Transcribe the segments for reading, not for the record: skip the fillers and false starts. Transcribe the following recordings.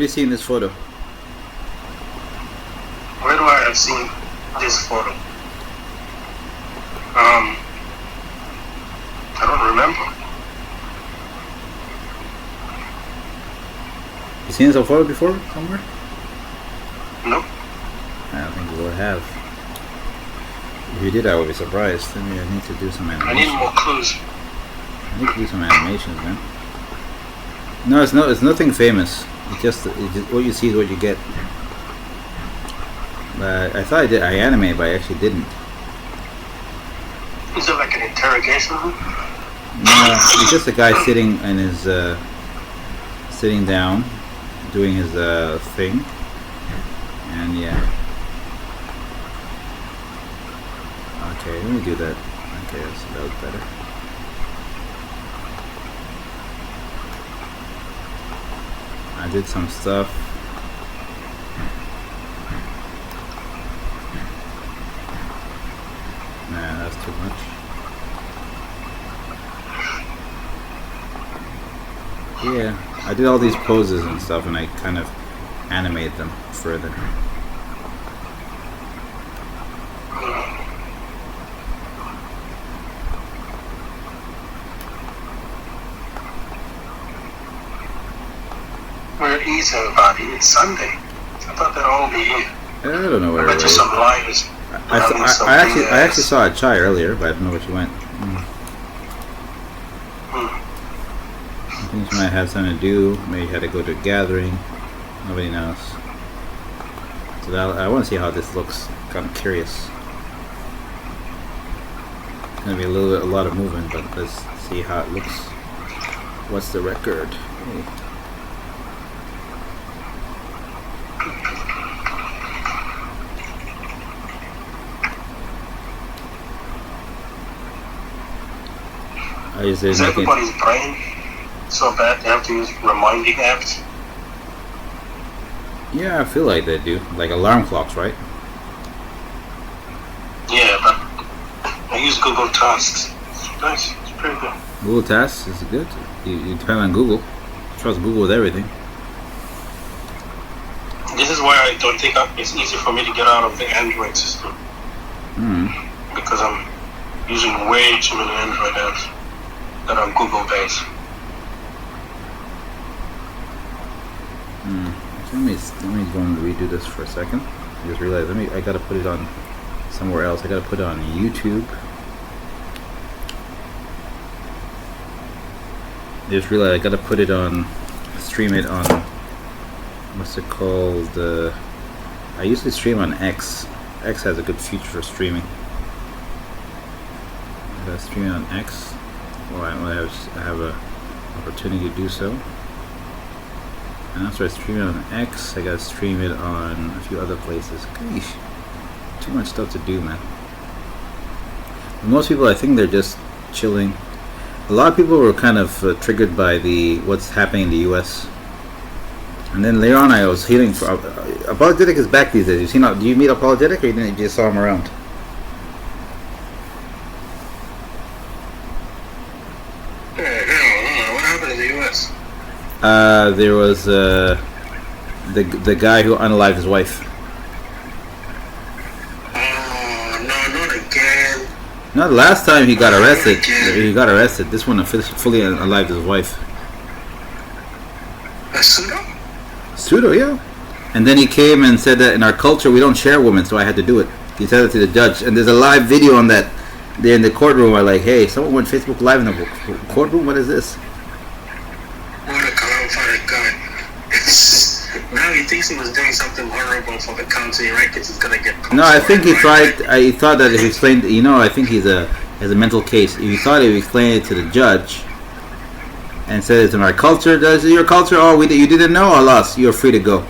Have you seen this photo? Where do I have seen this photo? I don't remember. You seen this photo before somewhere? Nope. I don't think you would have. If you did, I would be surprised. I mean, I need to do some I animations. need more clues. I need to do some animations, man. No, it's nothing famous. It's just what you see is what you get. I thought I did. I animated, but I actually didn't. Is it like an interrogation room? No, it's just a guy sitting in his sitting down, doing his thing, and yeah. Okay, let me do that. Okay, so that was better. I did some stuff. Nah, that's too much. Yeah, I did all these poses and stuff, and I kind of animate them further. Where is everybody? It's Sunday. I thought they'd all be here. I don't know where I bet it you is. some liars. I actually saw a chai earlier, but I don't know where she went. I think she might have something to do. Maybe had to go to a gathering. Nobody knows. So I want to see how this looks. Kind of curious. It's gonna be a lot of movement, but let's see how it looks. What's the record? Hey. Is everybody's brain so bad they have to use reminding apps? Yeah, I feel like they do. Like alarm clocks, right? Yeah, but I use Google Tasks. It's nice. It's pretty good. Google Tasks is good. You depend on Google. Trust Google with everything. This is why I don't think it's easy for me to get out of the Android system. Because I'm using way too many Android apps that are Google based. Let me go and redo this for a second. I just realized I gotta put it on somewhere else. I gotta put it on YouTube. I just realized I gotta put it on, stream it on, what's it called? I usually stream on X. X has a good feature for streaming. I gotta stream it on X. Well, I have a opportunity to do so. And after I stream it on X, I gotta stream it on a few other places. Gosh, too much stuff to do, man. And most people, I think they're just chilling. A lot of people were kind of triggered by what's happening in the U.S. And then later on, I was hearing for Apologetic is back these days. Do you meet Apologetic, or you just saw him around? What happened in the U.S.? There was the guy who unalived his wife. Oh no, not again! No, the last time he got arrested. He got arrested. This one fully unalived his wife. A pseudo? Pseudo, yeah. And then he came and said that in our culture we don't share women, so I had to do it. He said it to the judge, and there's a live video on that. They're in the courtroom. Are like, hey, someone went Facebook Live in the courtroom. What is this? What a clown guy! Now he thinks he was doing something horrible for the country, right? Because he's gonna get. No, I think he tried. I thought that if he explained, I think he has a mental case. If he thought he explained it to the judge and said it's in our culture. Does it your culture? Oh, you didn't know? Alas, you're free to go.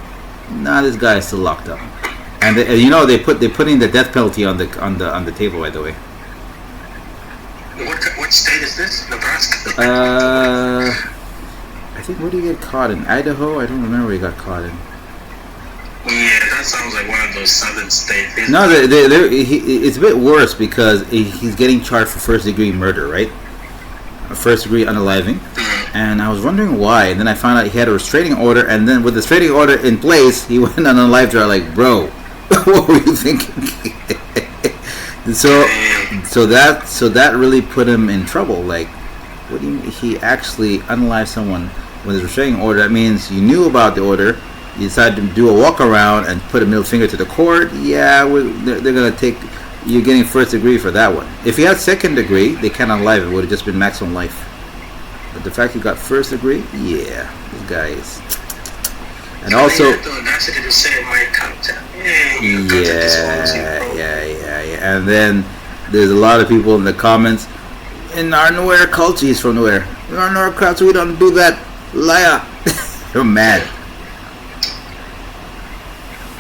Nah, this guy is still locked up. And they're putting the death penalty on the table, by the way. What state is this? Nebraska? I think, where did he get caught in? Idaho? I don't remember where he got caught in. Yeah, that sounds like one of those southern states. No, it's a bit worse because he's getting charged for first-degree murder, right? First-degree unaliving. And I was wondering why. And then I found out he had a restraining order. And then with the restraining order in place, he went on a live drive like, bro, what were you thinking? so that really put him in trouble. Like, what do you mean? He actually unalived someone with a restraining order. That means you knew about the order. You decided to do a walk around and put a middle finger to the court. Yeah, they're going to take... You're getting first degree for that one. If he had second degree, they can't unalive it. It would have just been maximum life. But the fact you got first degree, yeah, this guy is. And also, yeah. And then there's a lot of people in the comments. In our Nuer culture, he's from Nuer. In our Nuer culture, we don't do that. Liar. You're mad.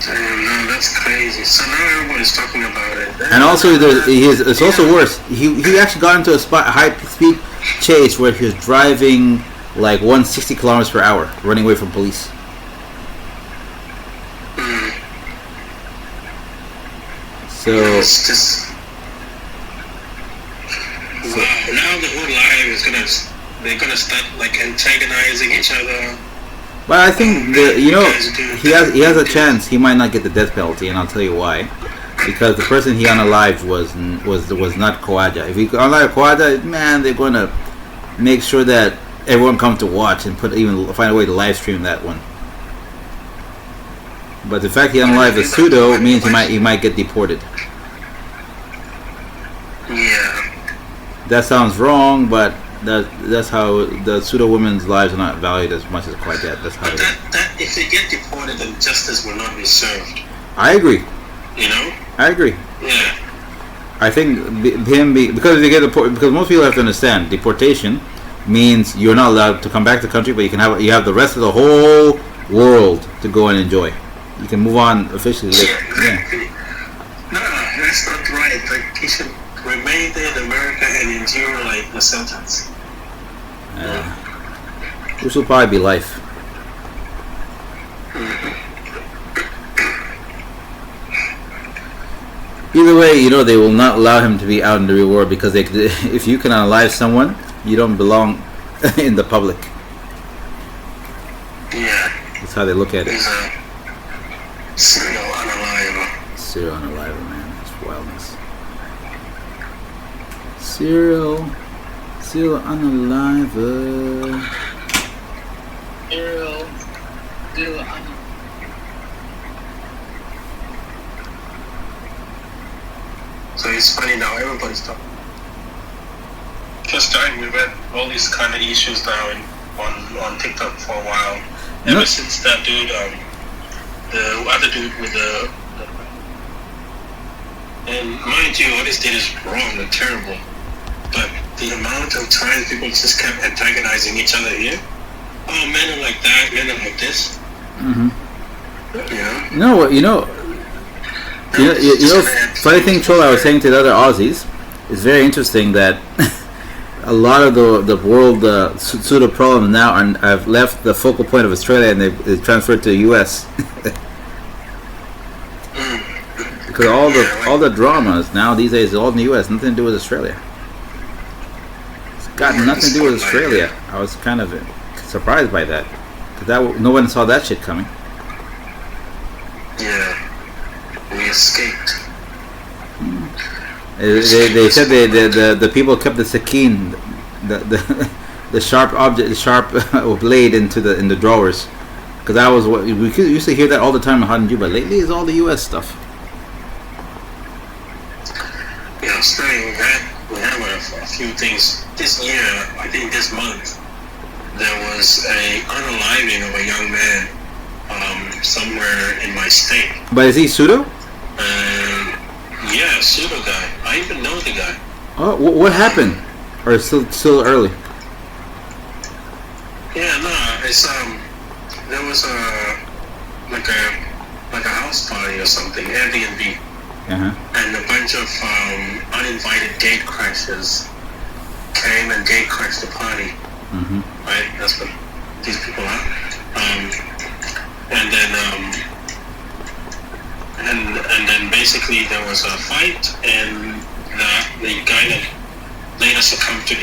No, that's crazy. So now everybody's talking about it. And also, it's also worse. He actually got into a high-speed chase where he was driving like 160 kilometers per hour, running away from police. So it's just wow. Now the whole life is they're gonna start like antagonizing each other. But I think he has a chance. He might not get the death penalty, and I'll tell you why. Because the person he unalived was not Khawaja. If he unalived Khawaja, man, they're going to make sure that everyone comes to watch and find a way to live stream that one. But the fact he unalived the pseudo means he might get deported. Yeah. That sounds wrong, but that's how the pseudo women's lives are not valued as much as Khawaja. That's how. That if they get deported, then justice will not be served. I agree. You know. I agree. Yeah. I think because they get because most people have to understand deportation means you're not allowed to come back to the country, but you have the rest of the whole world to go and enjoy. You can move on officially. Yeah. No, that's not right. Like you should remain there in America and endure like the sentence. This will probably be life. Either way, they will not allow him to be out in the real world because if you can unalive someone, you don't belong in the public. Yeah. That's how they look at it. He's a serial unaliver. Serial unaliver, man. That's wildness. Serial unaliver. Serial unaliver. So it's funny now, everybody's talking. First time we've had all these kind of issues now on TikTok for a while. Ever since that dude, the other dude with the and mind you, what he did is wrong and terrible. But the amount of times people just kept antagonizing each other here. Oh, men are like that, men are like this. Mm-hmm. Yeah. Funny thing, Troll, I was saying to the other Aussies, it's very interesting that a lot of the world pseudo problems now have left the focal point of Australia and they've transferred to the U.S. Because all the dramas now these days is all in the U.S. Nothing to do with Australia. It's got nothing to do with Australia. I was kind of surprised by that because no one saw that shit coming. Yeah. We escaped. They said the people kept the sakeen, the sharp object, the sharp blade in the drawers, because that was what we used to hear that all the time in Hadnju, but lately it's all the U.S. stuff. Yeah, Australia, we have a few things this year. I think this month there was a unaliving of a young man somewhere in my state. But is he pseudo? Yeah, pseudo guy. I even know the guy. Oh, what happened? Or it's still early? Yeah, no, it's there was a house party or something, Airbnb, and a bunch of uninvited gate crashers came and gate crashed the party. Mm-hmm. Right, that's what these people are. And then basically there was a fight, and the guy that later succumbed to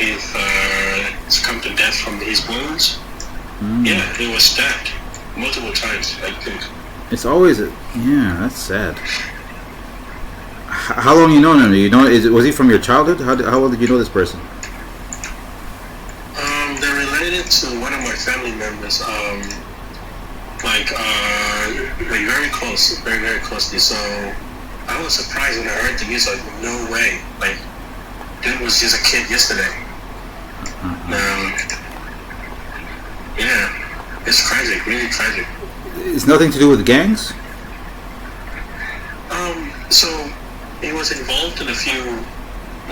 death from his wounds. Mm. Yeah, he was stabbed multiple times, I think. It's always yeah. That's sad. How long you known him? Was he from your childhood? How well did you know this person? They're related to one of my family members. Like very close, very very closely. So I was surprised when I heard the news. Like, no way! Like, dude was just a kid yesterday. Yeah, it's tragic, really tragic. It's nothing to do with gangs. So he was involved in a few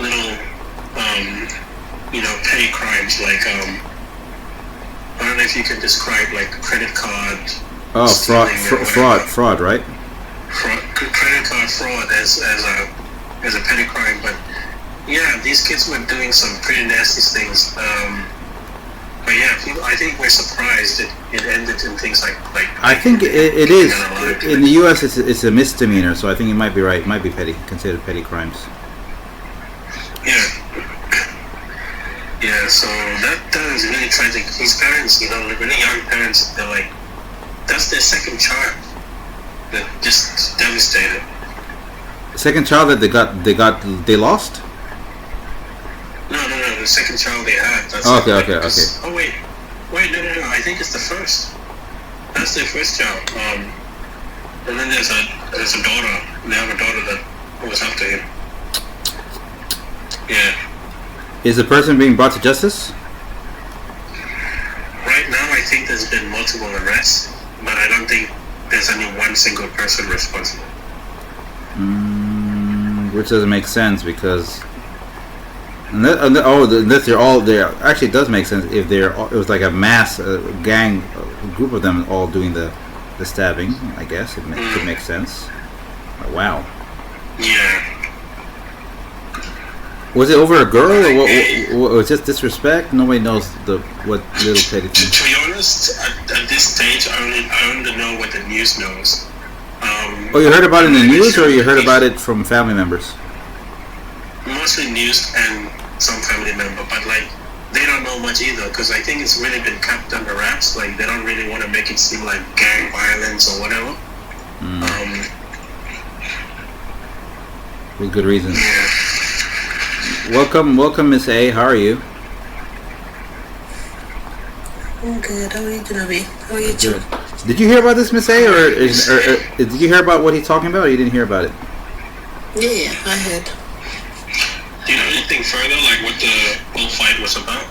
little, petty crimes. Like, I don't know if you can describe like credit card. Oh, fraud, right? Credit card fraud as a petty crime, but yeah, these kids were doing some pretty nasty things. But yeah, I think we're surprised it ended in things like. I think it is. In the U.S., it's a misdemeanor, so I think you might be right. It might be considered petty crimes. Yeah. Yeah, so that is really tragic. His parents, really young parents, they're like, that's their second child. They're just devastated. Second child that they lost? No, the second child they had. That's okay. Oh wait, no, I think it's the first. That's their first child. And then there's a daughter. They have a daughter that was after him. Yeah. Is the person being brought to justice? Right now, I think there's been multiple arrests, but I don't think there's any one single person responsible. Which doesn't make sense because unless they're all there. Actually, it does make sense if it was like a mass gang, group of them all doing the stabbing. I guess it could make sense. Wow. Yeah. Was it over a girl, or what was just disrespect? Nobody knows what little petty thing. To be honest, at this stage, I only know what the news knows. You heard about it in the news, or you heard about it from family members? Mostly news and some family member, but like they don't know much either because I think it's really been kept under wraps. Like they don't really want to make it seem like gang violence or whatever. With good reason. Yeah. Welcome, Miss A. How are you? I'm good. How are you, Janabi? How are you, Joe? Did you hear about this, Miss A, or did you hear about what he's talking about, or you didn't hear about it? Yeah, I heard. Do you know anything further, like what the whole fight was about?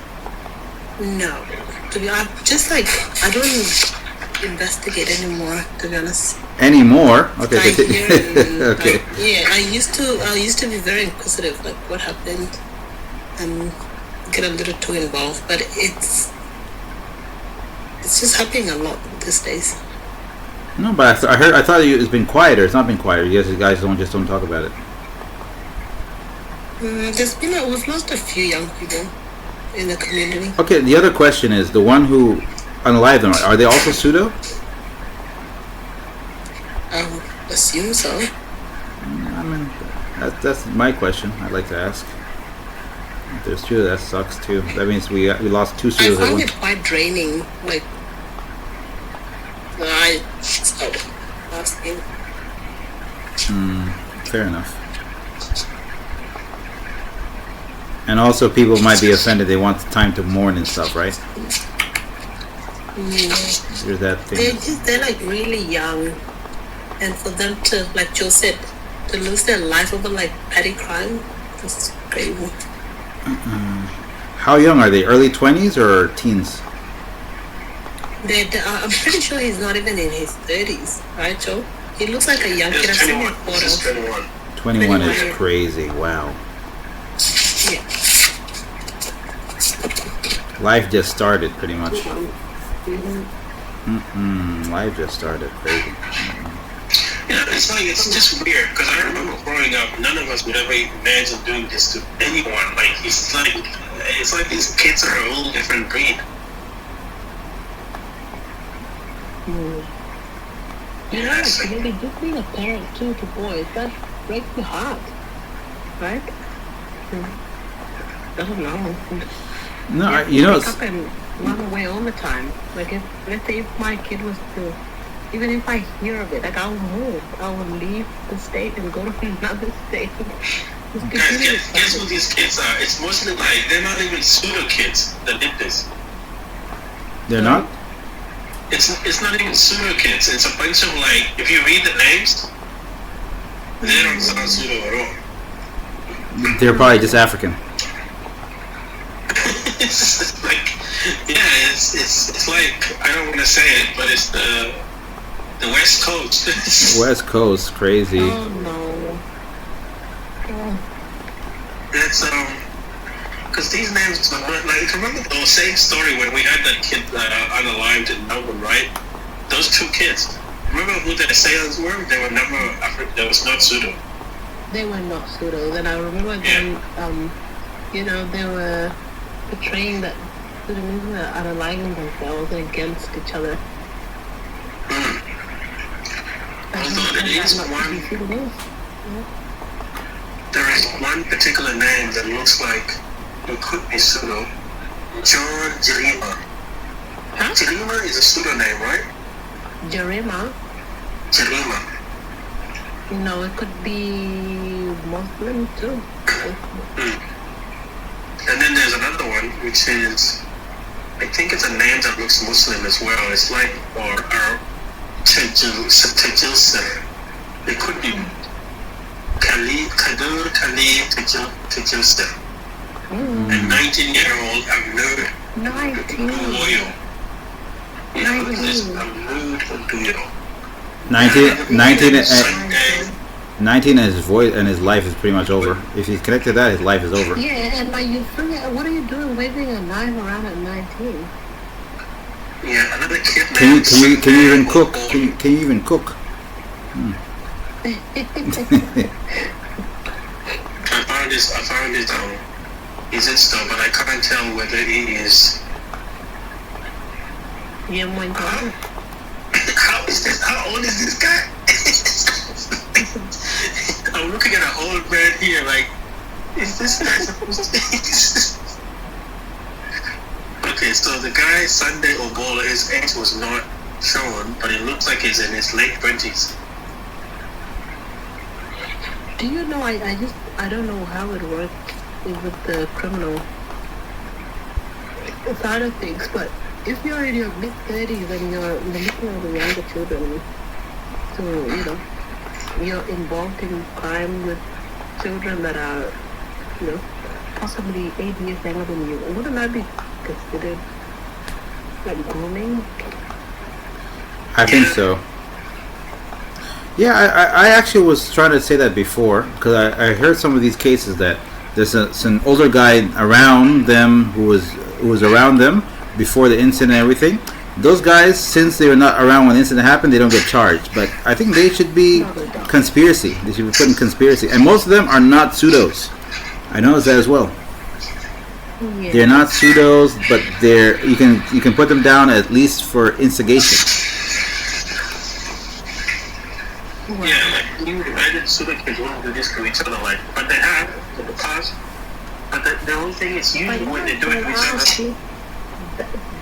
No. To be honest, I don't investigate anymore. To be honest. Anymore? Okay. Okay. I used to be very inquisitive, like what happened, and get a little too involved. But it's just happening a lot these days. No, but I thought it's been quieter. It's not been quieter. You guys don't talk about it. We've lost a few young people in the community. Okay, the other question is the one who unalived them. Are they also pseudo? I would assume so. I mean, that's my question. I'd like to ask. If there's two, that sucks too. That means we lost two pseudos. I find it quite draining. Like, asking. Fair enough. And also, people might be offended. They want time to mourn and stuff, right? There's that thing. They're like really young, and for them to, like Joe said, to lose their life over like petty crime, that's crazy. How young are they? Early 20s or teens? I'm pretty sure he's not even in his 30s, right, Joe? He looks like a young kid. I've seen him photos. 21 is crazy. Wow. Yeah. Life just started, pretty much. Life just started. Crazy. Yeah, it's just weird because I remember growing up, none of us would ever imagine doing this to anyone. Like it's like these kids are a whole different breed. Yeah, maybe just being a parent too to boys, that breaks the heart, right? I don't know. No, Yeah, you know, pick up and run away all the time. Like if let's say if my kid was to, even if I hear of it, like I'll move. I will leave the state and go to another state. Just Guys, continue guess who these kids are? It's mostly like they're not even pseudo kids that did this. they're not. It's not even pseudo kids. It's a bunch of like if you read the names, they don't sound pseudo at all. They're probably just African. It's just like it's like I don't want to say it, but it's the West Coast. West Coast, crazy. Oh no. Oh. That's because these names are not like remember the same story when we had that kid unalived in Melbourne, right? Those two kids. Remember who the assailants were? They were never African. They was not pseudo. They were not pseudos, and I remember them. They were portraying that Sudanese were unaliving themselves against each other. Although there is one particular name that looks like it could be pseudo. John Jerima. Huh? Jerima is a pseudo name, right? Jerima? Jerima. No, it could be Muslim too. And then there's another one, which is, I think it's a name that looks Muslim as well. It's like, or Tajilsa. It could be Kadur Khalid Tajilsa. A 19-year-old Amnud 19. Duyoyo. Yeah, look at this. Amnud Duyoyo. 19 and his voice and his life is pretty much over. If he's connected to that, his life is over. Yeah, and like you forget, what are you doing waving a knife around at 19? Yeah, another kid. Can you even cook? Can you even cook? I found it his Insta, but I can't tell whether he is. Yeah, my God. How is this? How old is this guy? I'm looking at an old man here, like, is this guy supposed to be? Okay, so the guy, Sunday Obola, his age was not shown, but it looks like he's in his late 20s. Do you know, I don't know how it works with the criminal side of things, but if you're in your mid-30s and you're looking at the younger children, so, you're involved in crime with children that are, possibly 8 years younger than you, wouldn't that be considered like grooming? I think so. Yeah, I actually was trying to say that before because I heard some of these cases that there's an older guy around them who was around them before the incident and everything. Those guys, since they were not around when the incident happened, they don't get charged. But I think they should be conspiracy. They should be put in conspiracy. And most of them are not pseudos. I noticed that as well. Yeah. They're not pseudos, but you can put them down at least for instigation. Yeah, like you would imagine pseudo kids wouldn't do this to each other, like, but they have in the past. But the whole thing is usually when they do it to each other.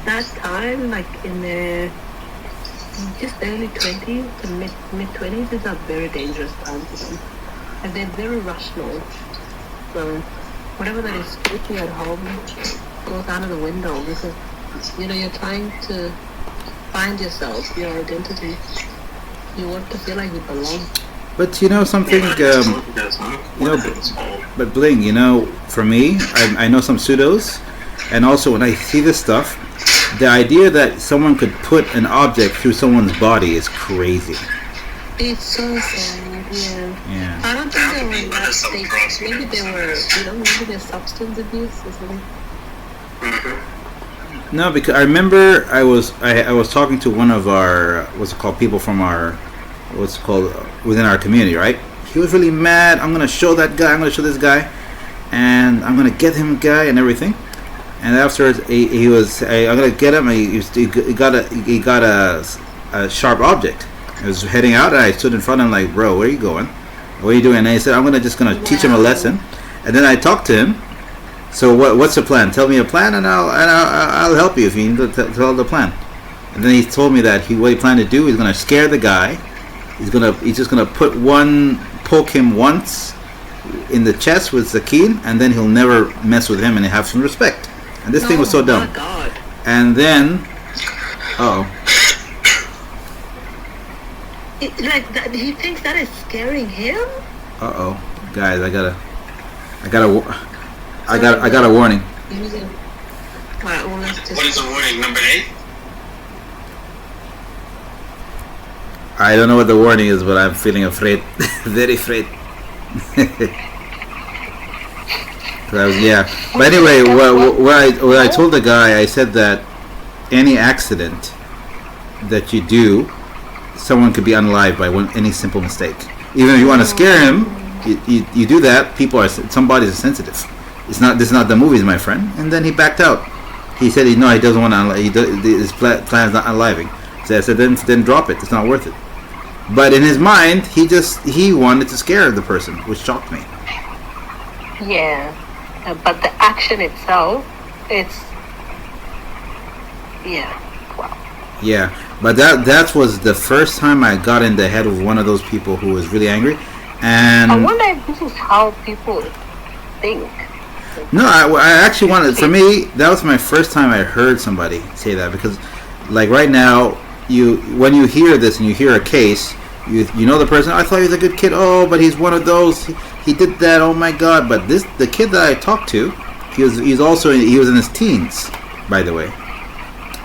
That time, like in the just early 20s to mid 20s, is a very dangerous time for them, and they're very rational. So whatever that is speaking at home goes out of the window because you're trying to find yourself, your identity. You want to feel like you belong. But something, but Bling, for me, I know some pseudos, and also when I see this stuff, the idea that someone could put an object through someone's body is crazy. It's so sad, yeah. I don't think they were in that state. Maybe they were, maybe there's substance abuse or something. No, because I remember I was talking to one of our people from our within our community, right? He was really mad. I'm gonna show that guy. I'm gonna show this guy, and I'm gonna get him a guy and everything. And afterwards, he was I'm gonna get him. He got a sharp object. He was heading out, and I stood in front of him like, bro, where are you going? What are you doing? And he said, I'm just gonna teach him a lesson. And then I talked to him. So what's the plan? Tell me a plan, and I'll help you if you need to tell the plan. And then he told me that what he planned to do is gonna scare the guy. He's just gonna poke him once in the chest with the keen, and then he'll never mess with him and have some respect. And this thing was so dumb. Oh my God. And then, Like that, he thinks that is scaring him. guys, I got a warning. Alright, well, let's just. What is the warning? Number 8? I don't know what the warning is, but I'm feeling afraid, very afraid. Yeah. But anyway, what I told the guy, I said that any accident that you do, someone could be unalive by any simple mistake. Even if you want to scare him, you do that. Some bodies are sensitive. This is not the movies, my friend. And then he backed out. He said he doesn't want to. His plan's not unaliving. So I said then drop it. It's not worth it. But in his mind, he wanted to scare the person, which shocked me. Yeah, but the action itself, wow. Yeah, but that was the first time I got in the head of one of those people who was really angry, and I wonder if this is how people think. No, I actually wanted. For me, that was my first time I heard somebody say that, because, like right now, when you hear this and you hear a case, you know the person. I thought he was a good kid. Oh, but he's one of those. He did that. Oh my God! But the kid that I talked to, he was in his teens, by the way.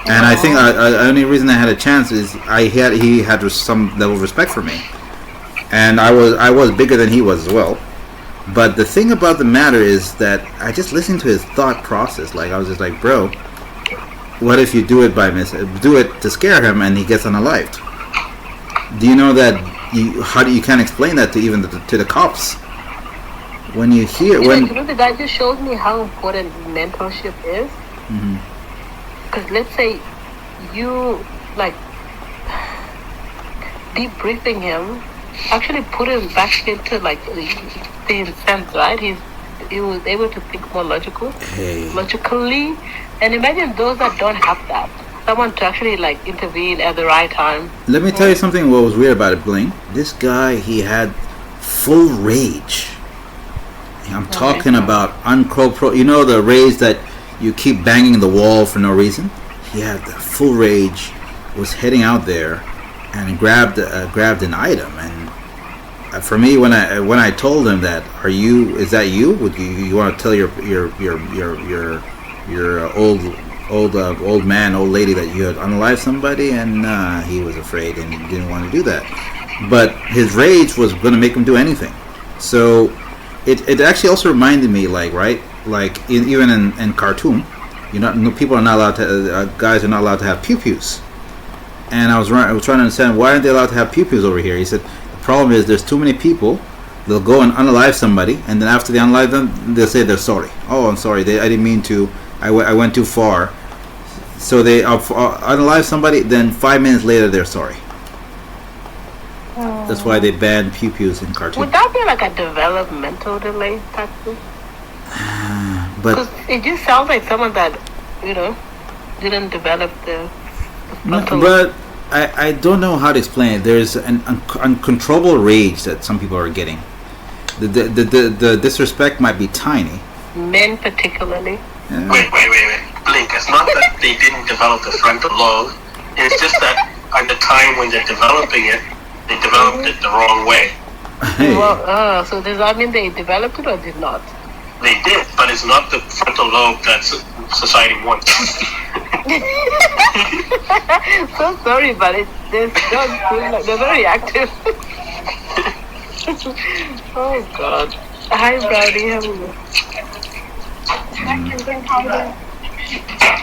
And I think the only reason I had a chance is he had some level of respect for me, and I was bigger than he was as well. But the thing about the matter is that I just listened to his thought process. Like, I was just like, bro, what if you do it do it to scare him and he gets unalived? Do you know that you can't explain that to the cops? When you hear the guy just showed me how important mentorship is. Mm-hmm. Because let's say you like debriefing him, actually put him back into like the sense, right? He was able to think more logically, and imagine those that don't have that, someone to actually like intervene at the right time. Let me tell you something. What was weird about it, Bling? This guy, he had full rage. I'm talking about you know, the rage that you keep banging the wall for no reason. He had the full rage, was heading out there, and grabbed an item. And for me, when I told him that, is that you? Would you want to tell your old man, old lady that you had unalived somebody? And he was afraid and he didn't want to do that. But his rage was going to make him do anything. So it actually also reminded me, even in Khartoum, people are not allowed to, guys are not allowed to have pew-pews. And I was trying to understand, why aren't they allowed to have pew-pews over here? He said, the problem is there's too many people. They'll go and unalive somebody, and then after they unalive them, they'll say they're sorry. Oh, I'm sorry, I didn't mean to, I went too far. So they unalive somebody, then 5 minutes later they're sorry. That's why they banned pew-pews in Khartoum. Would that be like a developmental delay type thing? But it just sounds like someone that, didn't develop the frontal. But I don't know how to explain it. There's an uncontrollable rage that some people are getting. The disrespect might be tiny. Men particularly. Yeah. Wait. Blink. It's not that they didn't develop the frontal lobe. It's just that at the time when they're developing it, they developed it the wrong way. Hey. Well, so does that mean they developed it or did not? They did, but it's not the frontal lobe that society wants. So sorry, but they're very active. Oh God. Hi, Brownie. How are you?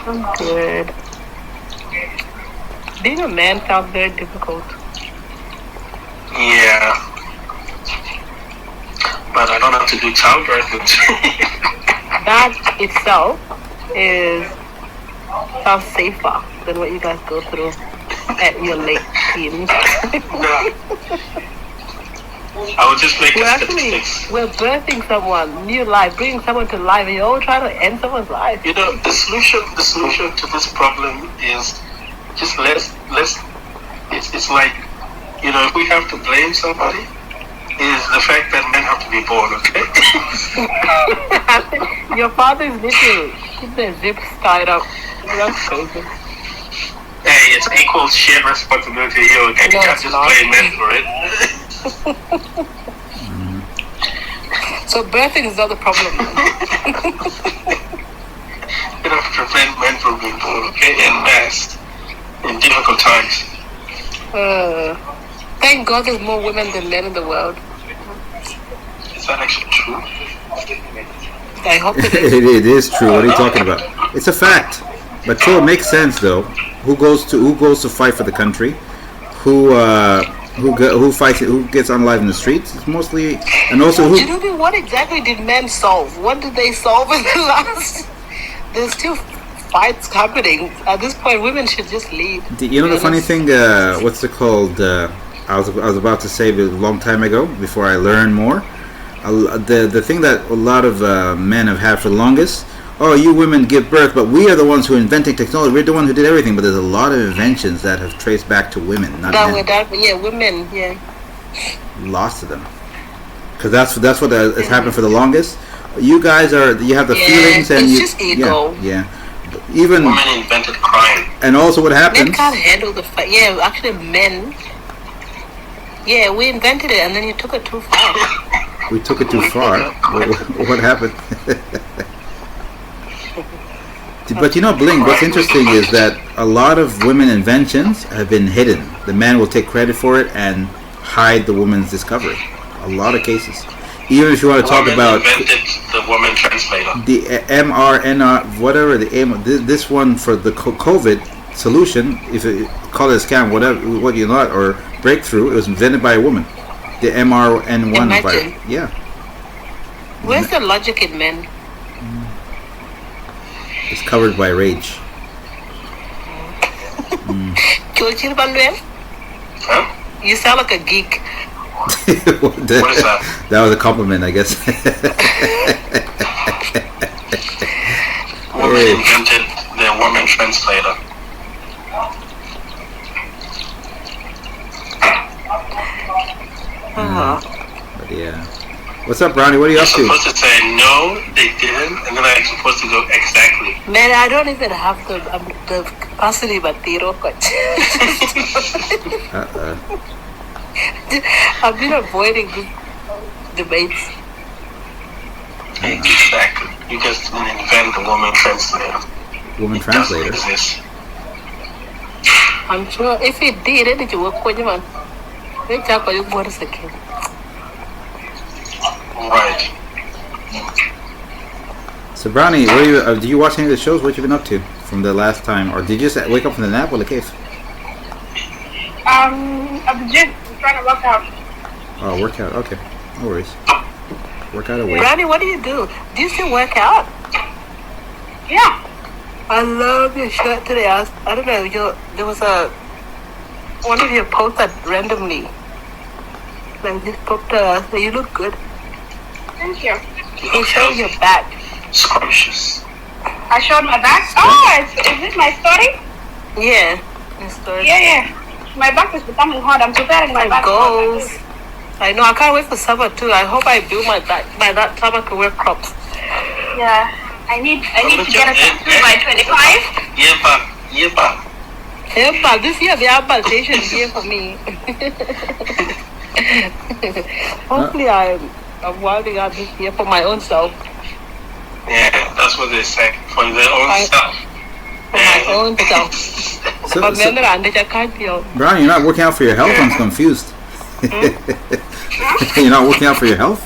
I'm good. Being a man sounds very difficult. Yeah. But I don't have to do childbirth. That itself sounds safer than what you guys go through at your late teens. I would just make We're a actually statistics. we're birthing someone, new life, bringing someone to life, and you're all trying to end someone's life. You know, the solution to this problem is just it's like, you know, if we have to blame somebody, is the fact that men have to be born, okay? Your father's little, keep their zips tied up. That's crazy. Hey, it's equal shared responsibility here, okay? You No, can't it's just not. blame men for it. So birthing is not the problem. You have to prevent men from being born, okay? En masse. In difficult times. Thank God there's more women than men in the world. Is that actually true? I hope it is. It is true. What are you talking about? It's a fact. But true, it makes sense though. Who goes to fight for the country? Who fights? Who gets unalive in the streets? It's mostly, and also who. Jirubi, what exactly did men solve? What did they solve in the last? There's still fights happening. At this point, women should just lead. You know the funny thing? What's it called? I was about to say a long time ago before I learned more. The thing that a lot of men have had for the longest. Oh, you women give birth, but we are the ones who invented technology. We're the one who did everything. But there's a lot of inventions that have traced back to women, not men. Women, yeah. Lots of them, because that's what has happened for the longest. You guys you have the feelings and it's just ego. Yeah. Even women invented crime. and also what Men happens. can't handle the fight. Yeah, actually, men. Yeah, we invented it, and then you took it too far. We took it too far. What happened? But you know, Bling, what's interesting is that a lot of women inventions have been hidden. The man will take credit for it and hide the woman's discovery. A lot of cases. Even if you want to talk about invented the woman translator. the mRNA, whatever the aim, this one for the COVID solution, if you call it a scam, whatever, what you not, or breakthrough, it was invented by a woman. The mRNA virus. Imagine. Yeah. Where's the logic in men? It's covered by rage. Huh? You sound like a geek. What is that? That was a compliment, I guess. Woman invented the woman translator. But yeah. What's up, Brownie? What are you up You're to? supposed to say no, they didn't, and then I'm supposed to go exactly. Man, I don't even have the capacity, but tiro. I've been avoiding these debates. Exactly. You just didn't invent the woman translator. Woman It translator. doesn't exist. I'm sure if it did, it would work with you, man. Let's talk about what is the kid. Right. So, Brownie, what are you? Did you watch any of the shows? What you been up to from the last time, or did you just wake up from the nap or the cave? At the gym, I'm trying to work out. Oh, workout. Okay, no worries. Workout away. Brownie, what do? Do you still work out? Yeah. I love your shirt today. I don't know. There was one of your posts that randomly. Like this popped so you look good. Thank you. You show your back. Scrumptious. I showed my back. Oh, is this my story? Yeah. Your story. Yeah. My back is becoming hard. I'm preparing my back. Goals. I know. I can't wait for summer too. I hope I build my back by that time I can wear crops. Yeah. I need to get a tattoo by 25. Yeah. Yeah, but this year the application year for me. Hopefully I'm wilding out this year for my own self. Yeah, that's what they say. For their own self. For my own self. So, But then I can't feel. Brownie, you're not working out for your health? I'm confused. You're not working out for your health?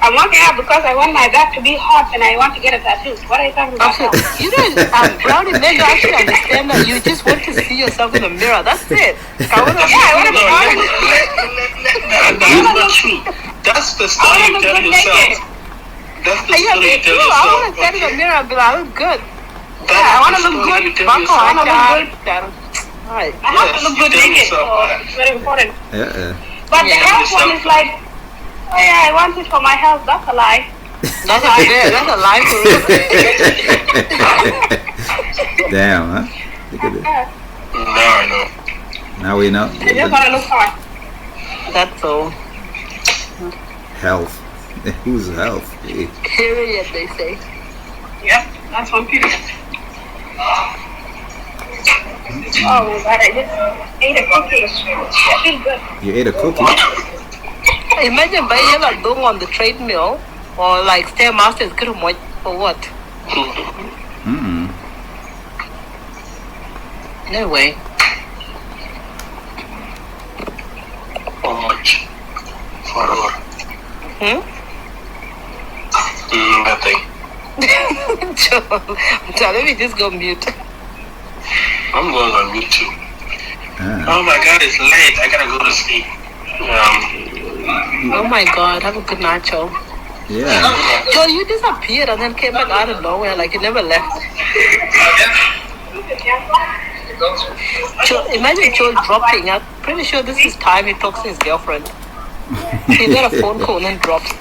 I'm working out because I want my back to be hot and I want to get a tattoo. What are you talking about? You know, Brownie men don't actually understand that you just want to see yourself in the mirror. That's it. I want to be honest. That's not true. That's the story you tell yourself. That's the story you tell I yourself. want to stand in the mirror and be like, I look good. I want to look good. I want to look good. Right. I have to look good naked. So it's very important. Yeah. But the health one is like, oh yeah, I want it for my health. That's a lie. That's a lie for real. Damn, huh? Look at this. Now I know. Now we know. I just want to look fine. That's all. Health. Who's health? Period, they say. Yep, that's one period. Oh my god, I just ate a cookie. I feel good. You ate a cookie? Imagine buying a dong on the treadmill or like Stairmaster is good for what? Mm-mm. No way. How much? Forever. Nothing. Joel, I'm telling you, just go mute. I'm going on mute too. Ah. Oh my god, it's late. I gotta go to sleep. Oh my god, have a good night, Joel. Yeah. Joel, you disappeared and then came back out of nowhere like you never left. Joel, imagine Joel dropping. I'm pretty sure this is time he talks to his girlfriend. He got a phone call and then drops.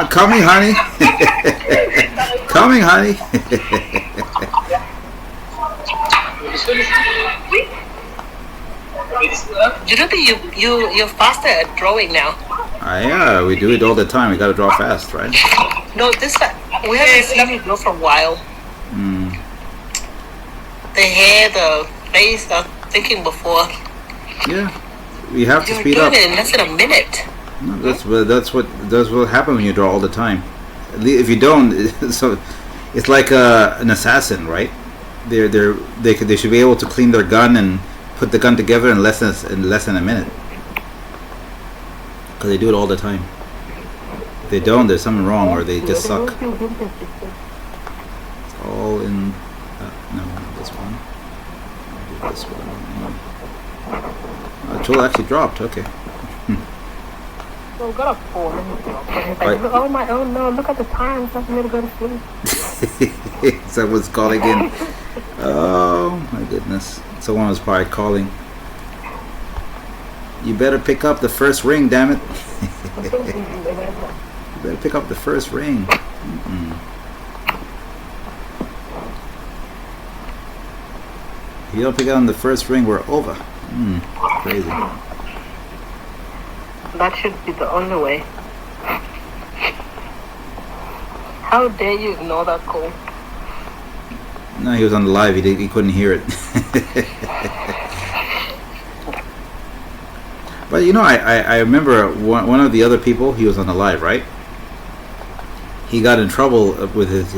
Coming, honey. Coming, honey. You don't think you're faster at drawing now? Yeah, we do it all the time. We gotta draw fast, right? No, we haven't seen you draw for a while. Mm. The hair, the face, I'm thinking before. Yeah, we have to You're speed doing up. it in less than a minute. No, that's what happens when you draw all the time. If you don't, so it's like an assassin, right? They should be able to clean their gun and put the gun together in less than a minute, because they do it all the time. If they don't, there's something wrong, or they just suck. It's all in. No, not this one. Maybe this one. Joel actually dropped. Okay. Well, got a phone. Right. Oh no! Look at the time. That's me to go to sleep. Someone's calling in. Oh my goodness! Someone was probably calling. You better pick up the first ring, damn it! You better pick up the first ring. Mm-mm. If you don't pick up the first ring, we're over. Crazy. That should be the only way. How dare you ignore that call? No, he was on the live. He couldn't hear it. But you know, I remember one of the other people. He was on the live, right? He got in trouble with his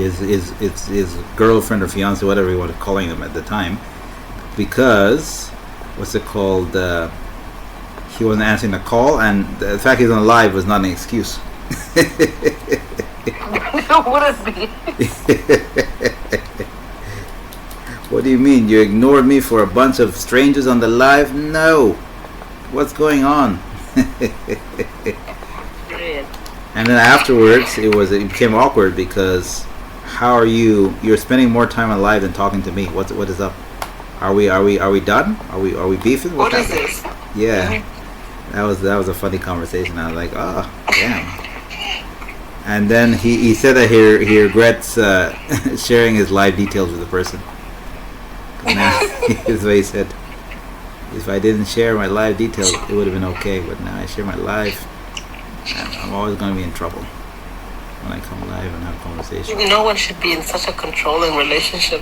girlfriend or fiance, whatever you want to calling him at the time, because what's it called? He wasn't answering the call, and the fact he's on live was not an excuse. Would it be? What do you mean? You ignored me for a bunch of strangers on the live? No. What's going on? And then afterwards, it became awkward because how are you? You're spending more time on live than talking to me. What is up? Are we done? Are we beefing? What is this? Yeah. That was a funny conversation. I was like, oh, damn. And then he said that he regrets sharing his live details with the person. Now, is what he said. If I didn't share my live details, it would have been okay. But now I share my live, I'm always going to be in trouble when I come live and have a conversation. No one should be in such a controlling relationship.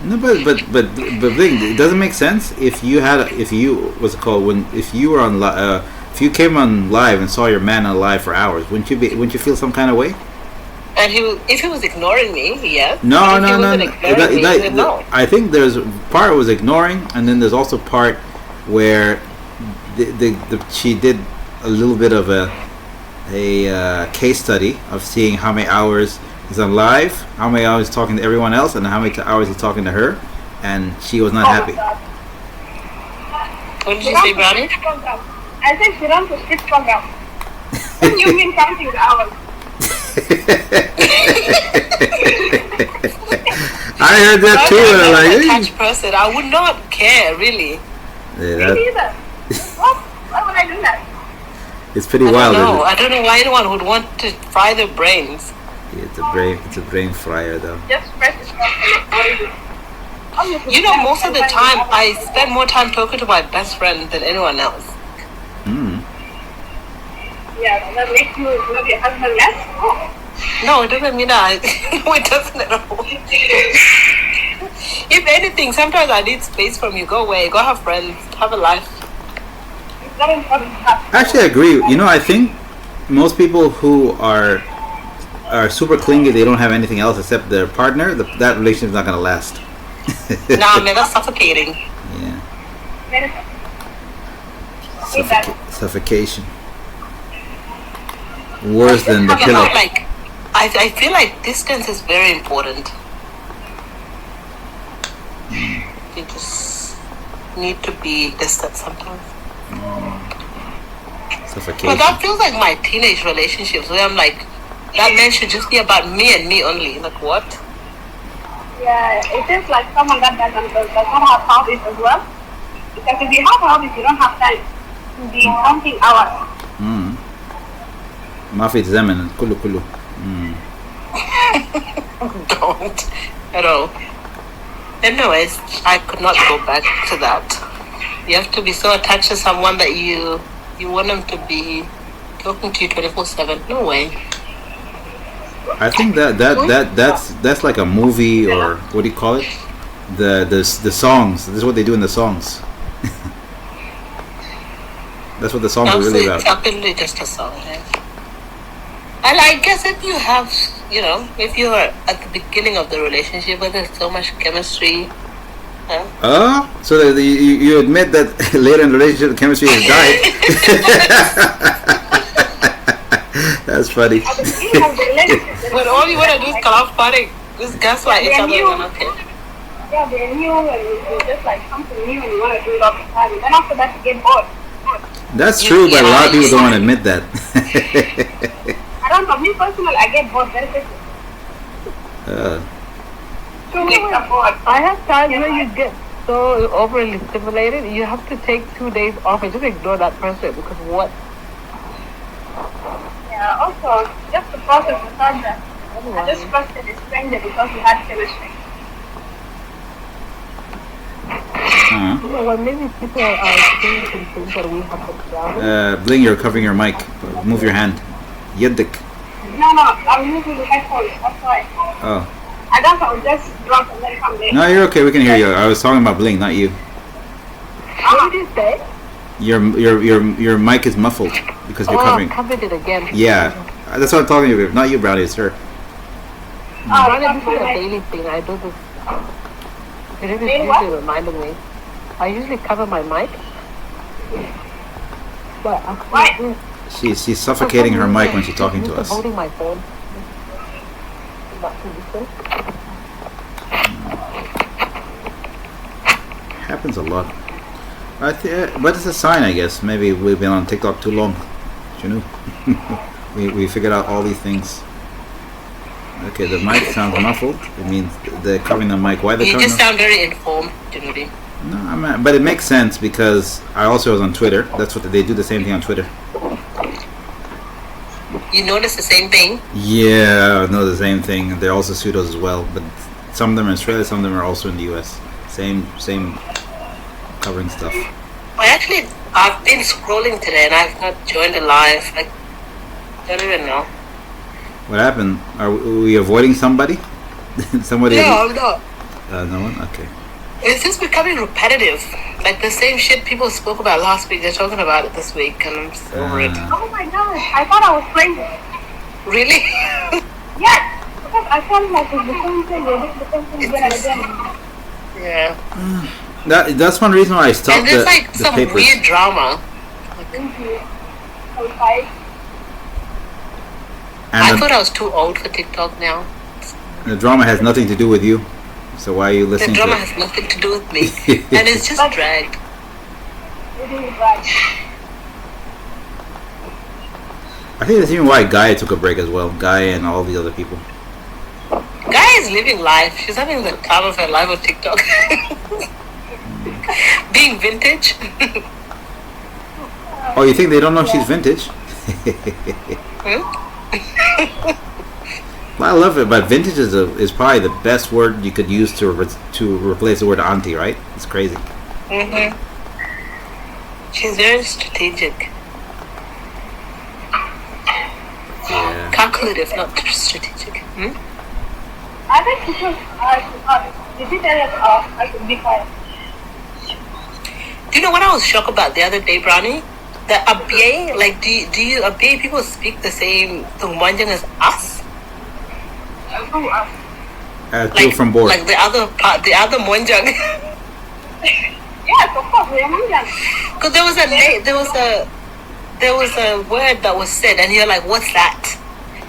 No, but it doesn't make sense if you were on if you came on live and saw your man on live for hours, wouldn't you feel some kind of way? And if he was ignoring me, yes. No. I think there's part was ignoring, and then there's also part where she did a little bit of a case study of seeing how many hours he's on live, how many hours he's talking to everyone else, and how many hours he's talking to her, and she was not happy. What did you say, Brownie? I said she runs a strict program. What do you mean counting the hours? I heard that too, and I'm like, catch person. I would not care really. Yeah, What? Why would I do that? It's pretty I don't wild, know. isn't I don't know why anyone would want to fry their brains. it? It's a brain fryer though. Just press it on. You know, most of the time, I spend more time talking to my best friend than anyone else. Mm. Yeah, that makes you love your husband less. Oh. No, it doesn't mean that. No, it doesn't at all. If anything, sometimes I need space from you. Go away. Go have friends. Have a life. It's not important to have. Actually, I agree. You know, I think most people who are super clingy, they don't have anything else except their partner. That relationship is not gonna last. Nah, man, that's suffocating. Yeah, Very good. suffocation. Worse than the You know, pillow. like, I feel like distance is very important. You just need to be distant sometimes. But Suffocation. that feels like my teenage relationships where I'm like, that man should just be about me and me only. Like, what? Yeah, it is like someone that does not have hobbies as well. Because if you have hobbies, you don't have time to be counting hours. Mm. ما في زمن كله كله. Mm. Don't at all. Anyways, I could not go back to that. You have to be so attached to someone that you want them to be talking to you 24/7. No way. I think that's like a movie, or what do you call it? The songs. This is what they do in the songs. That's what the songs are really It's about. absolutely just a song. Yeah. And I guess if you have, if you are at the beginning of the relationship where there's so much chemistry, So you admit that later in the relationship the chemistry has died. That's funny. At the beginning of the relationship, when all you want to do is come out partying, just gaslight each other. And okay. yeah, they're new and it's just like something new and you want to do it all the time. And then after that, you get bored. That's true, but a lot of people don't want to admit that. I don't know. Me personally, I get bored very quickly. 2 weeks are bored. I have times where you get so overly stimulated, you have to take 2 days off and just ignore that person because what? Yeah, also, just the process of that. I just trusted a stranger because we had chemistry. Uh-huh. You know what? Maybe people are experiencing things that we haven't done. Bling, you're covering your mic. Move your hand. Yeddik. No, I'm using the headphones. That's why. Oh. I thought I would just drop and then come back. No, you're okay. We can hear you. I was talking about Bling, not you. What did you say? Your mic is muffled because you're covering. I covered it again. Yeah, that's what I'm talking about. Not you, Brownie. It's her. Brother, this is a daily thing. I do this. It is Daily what? usually reminding me. I usually cover my mic. But Why? She's suffocating her mic when she's talking to us. Holding my phone. Not to listen. Happens a lot. But it's a sign, I guess. Maybe we've been on TikTok too long. You know, we figured out all these things. Okay, the mic sounds muffled. It means they're covering the mic. Why they're You covering just the... sound very informed, Junudi. No, but it makes sense because I also was on Twitter. That's what they do. The same thing on Twitter. You notice the same thing? Yeah, no, the same thing. They're also pseudos as well, but some of them are in Australia, some of them are also in the US. Same covering stuff. I've been scrolling today and I've not joined a live. I don't even know. What happened? Are we avoiding somebody? Somebody? No, I'm not. No one? Okay. It's just becoming repetitive. Like the same shit people spoke about last week, they're talking about it this week, and I'm just over it. Oh my god, I thought I was crazy. Really? Yes, because I felt like it's the same thing, they did the same thing again and again. Yeah. That's one reason why I stopped And there's like the some papers. weird drama. Okay. I And thought I was too old for TikTok now. the drama has nothing to do with you. So why are you The listening drama to it? has nothing to do with me. And it's just dragged. It is right. I think that's even why Gaia took a break as well. Gaia and all the other people. Guy is living life. She's having the time of her life on TikTok. Being vintage. Oh, you think they don't know she's vintage? Hmm? Well, I love it, but vintage is probably the best word you could use to replace the word auntie, right? It's crazy. Mm-hmm. She's very strategic. Yeah. Calculative, not strategic. Hmm? I think because you did tell us I could be quiet. Do you know what I was shocked about the other day, Brownie? The Abye, like, do you Abye people speak the same Tungwanjang as us? Who are? People from board. Like the other part, the other Monjang. Yes, of course, we are Monjang. Because there was a word that was said, and you're like, what's that?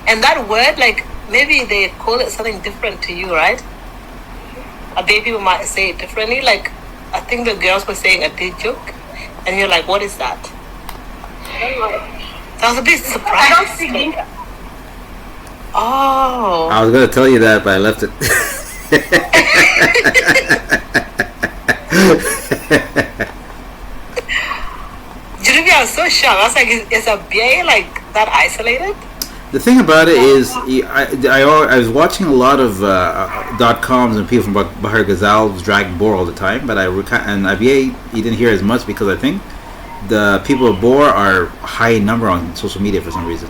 And that word, like, maybe they call it something different to you, right? Abye people might say it differently. Like, I think the girls were saying a day joke, and you're like, what is that? I don't know. So I was a bit I surprised. don't speak Dinka. Oh. I was gonna tell you that, but I left it. Jurubi, I was so shocked. I was like, is Abye like that isolated? The thing about it is, I was watching a lot of .coms and people from Bahar Ghazal's drag Bor all the time, but and IBA you didn't hear as much because I think the people of Bor are high in number on social media for some reason,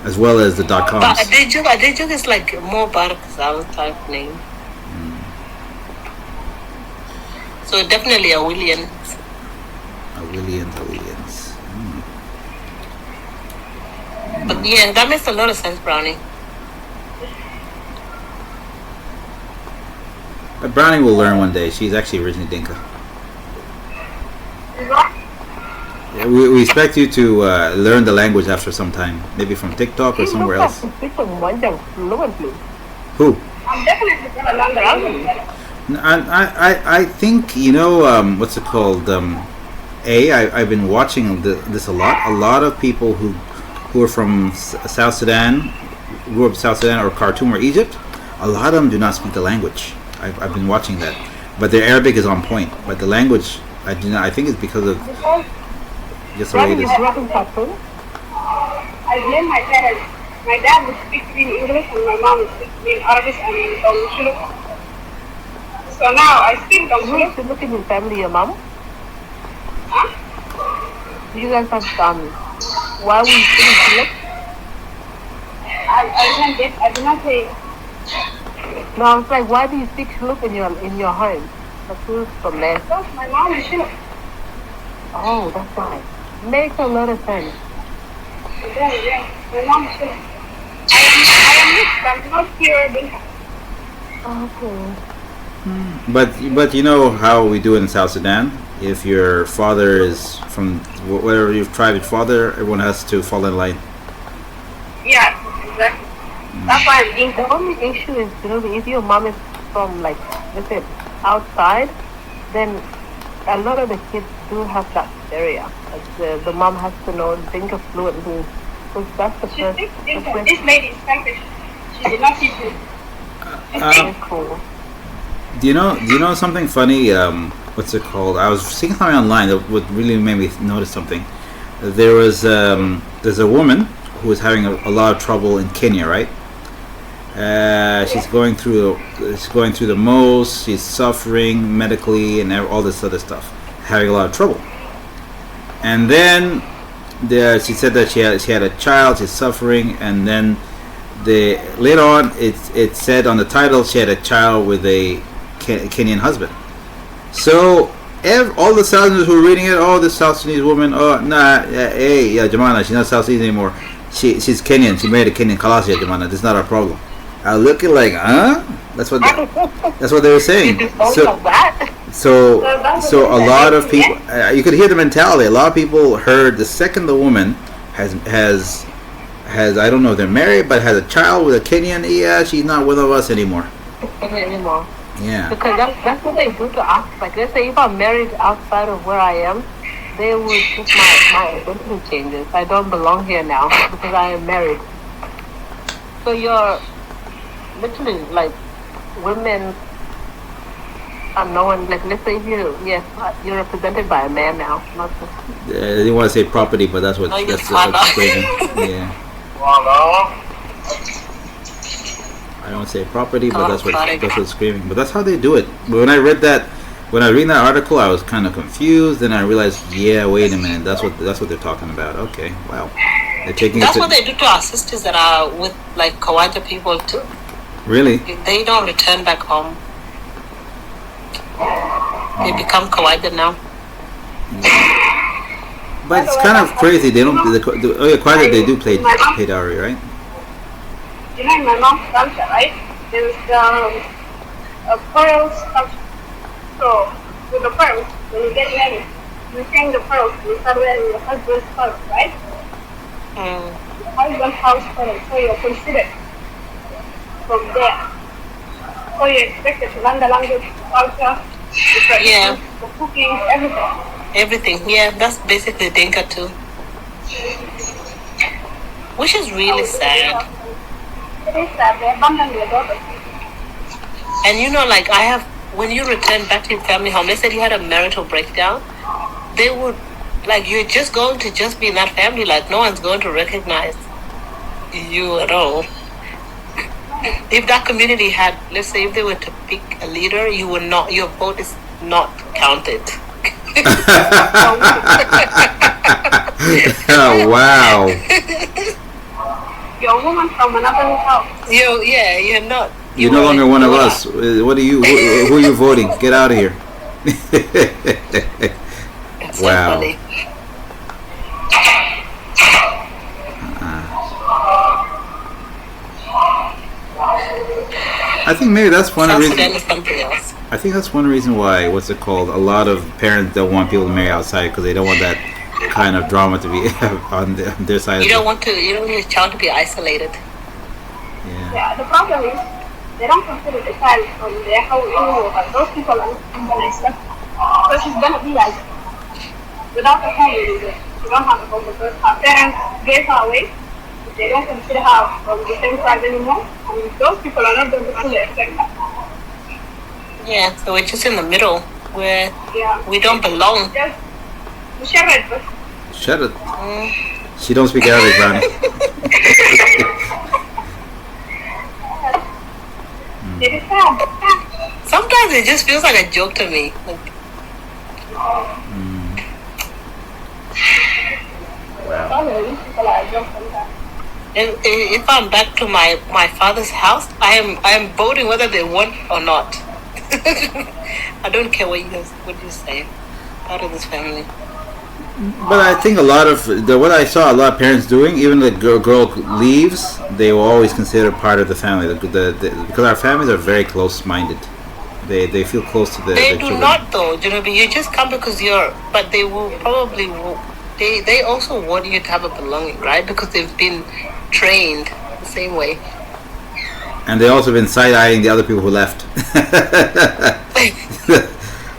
as well as the But .coms. Adejuk is like more Barakazal type name. So definitely a William. Williams. But yeah, that makes a lot of sense, Brownie. But Brownie will learn one day. She's actually originally Dinka. Yeah, we expect you to learn the language after some time, maybe from TikTok or somewhere else. Speak Tungwanjang fluently. Who? I'm definitely going to learn the language. I think what's it called? I've been watching this a lot. A lot of people who are from South Sudan, grew up in South Sudan or Khartoum or Egypt. A lot of them do not speak the language. I've been watching that, but their Arabic is on point. But the language, I do not. I think it's because of just the way it is. I blame my parents. My dad would speak to me in English and my mom would speak to me in Arabic and Shuluk. So now I speak You Shuluk. used to look in your family, your mom. Huh? You guys have why we speak look? I do not say. No, I was like, why do you speak look in your home? That's who's from there. Because my mom is Shuluk. Oh, that's why. Makes a lot of sense. Yeah, my mom is Shuluk. I am mixed. I'm not pure Dinka. Okay. But you know how we do it in South Sudan. If your father is from whatever you've tried with father, everyone has to fall in line. Yeah, exactly. That's why I'm Dinka. The only issue is, if your mom is from, like, let's say, outside, then a lot of the kids do have that area. Like the mom has to know Dinka fluently. Because that's the She first. speaks Dinka. This lady is Turkish. She did not teach me. Very cool. Do you know something funny? What's it called? I was seeing something online that would really made me notice something. There's a woman who is having a lot of trouble in Kenya, right? She's going through the most. She's suffering medically and all this other stuff, having a lot of trouble. And then she said that she had a child. She's suffering, and then later on it said on the title she had a child with a Kenyan husband. So all the South Sudanese who were reading it, this South Sudanese woman, Jamana, she's not South Sudanese anymore. She's Kenyan. She married a Kenyan Kalasia, Jamana. This is not our problem. I was looking like, huh? That's what they were saying. So a lot of people, you could hear the mentality. A lot of people heard the second the woman has I don't know if they're married, but has a child with a Kenyan. Yeah, she's not one of us anymore. Anymore. Yeah. Because that's what they do to us. Like, let's say if I'm married outside of where I am, they would think my identity changes. I don't belong here now because I am married. So you're literally like women no one, like, let's say you're represented by a man now, not just, I didn't want to say property, but that's what no, you that's father. what's screaming. Yeah. I don't say property, but that's what's screaming. But that's how they do it. But when I read that article, I was kind of confused. Then I realized, yeah, wait a minute, that's what they're talking about. Okay, wow, they're taking. That's what they do to our sisters that are with like Kawaja people too. Really? They don't return back home. They become Kawaja now. But it's kind of crazy. They don't. Quite they do pay dowry, right? You know, in my mom's culture, right? There's a pearls culture. So, with the pearls, when you get married, you change the pearls. You start wearing your husband's pearls, right? Your husband's house pearls. So you're considered from there. So you're expected to learn the language, the culture, the tradition, the cooking, everything. Everything, yeah. That's basically Dinka too. Which is really sad. It is sad. They abandon their daughters. And you know, like when you return back to your family home, let's say you had a marital breakdown, they would, like, you're just going to just be in that family, like, no one's going to recognize you at all. If that community had, let's say, if they were to pick a leader, your vote is not counted. Oh, wow. You're a woman from another house. You're not. You're no longer one of us. What are you? Who are you voting? Get out of here. It's wow. So funny. I think maybe that's one reason. Something else. I think that's one reason why, what's it called? A lot of parents don't want people to marry outside because they don't want that kind of drama to be on their side. You don't want your child to be isolated. Yeah, the problem is they don't consider the child from their whole anymore, but those people are not organized. So she's gonna be like without a home. She don't have a home because her parents gave her away. They don't consider her from the same tribe anymore. And those people are not going to accept her. Yeah, so we're just in the middle where we don't belong. Just shut it. Shut it. She don't speak Arabic, Ronnie. It is sad. Sometimes it just feels like a joke to me. Like, if I'm back to my father's house, I am voting whether they want or not. I don't care what you say. Part of this family. But I think a lot of what I saw a lot of parents doing, even the girl leaves, they will always consider part of the family. Because our families are very close-minded. They feel close to the children. They do not though, you just come because but they will probably, they also want you to have a belonging, right? Because they've been trained the same way. And they also been side-eyeing the other people who left.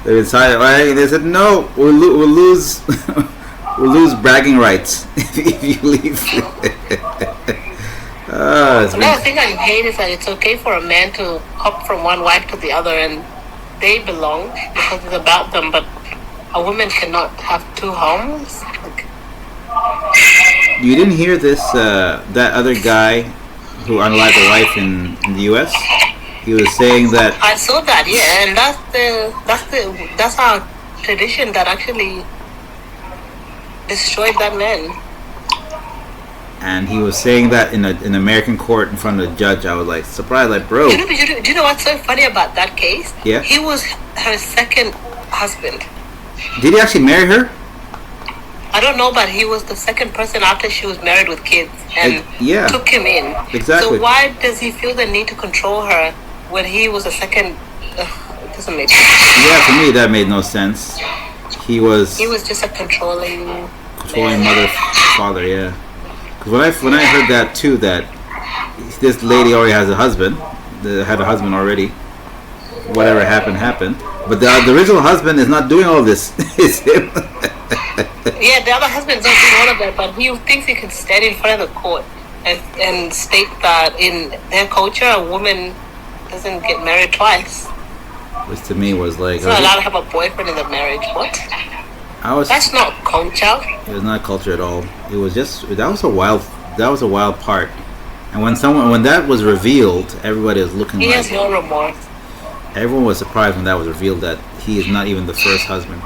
They've been side-eyeing. They said, "No, we'll lose, we'll lose bragging rights if you leave." Another thing I hate is that it's okay for a man to hop from one wife to the other, and they belong because it's about them. But a woman cannot have two homes. Like, you didn't hear this? That other guy who unalived a wife in the U.S. He was saying that I saw that, yeah, and that's our tradition that actually destroyed that man. And he was saying that in an American court in front of the judge. I was like surprised, like, bro. Do you know what's so funny about that case? Yeah. He was her second husband. Did he actually marry her? I don't know, but he was the second person after she was married with kids and took him in. Exactly. So why does he feel the need to control her when he was a second? It doesn't make sense. Yeah, for me that made no sense. He was just a controlling mother, father. Yeah. Because when I heard that too, that this lady already has a husband, had a husband already. Whatever happened. But the original husband is not doing all this. It's him. Yeah, the other husband's not doing all of that, but he thinks he can stand in front of the court and state that in their culture, a woman doesn't get married twice. which to me was like, It's not allowed to have a boyfriend in the marriage. What? That's not culture. It was not culture at all. It was just that was a wild part. And when that was revealed, everybody was looking. He has no remorse. Everyone was surprised when that was revealed that he is not even the first husband.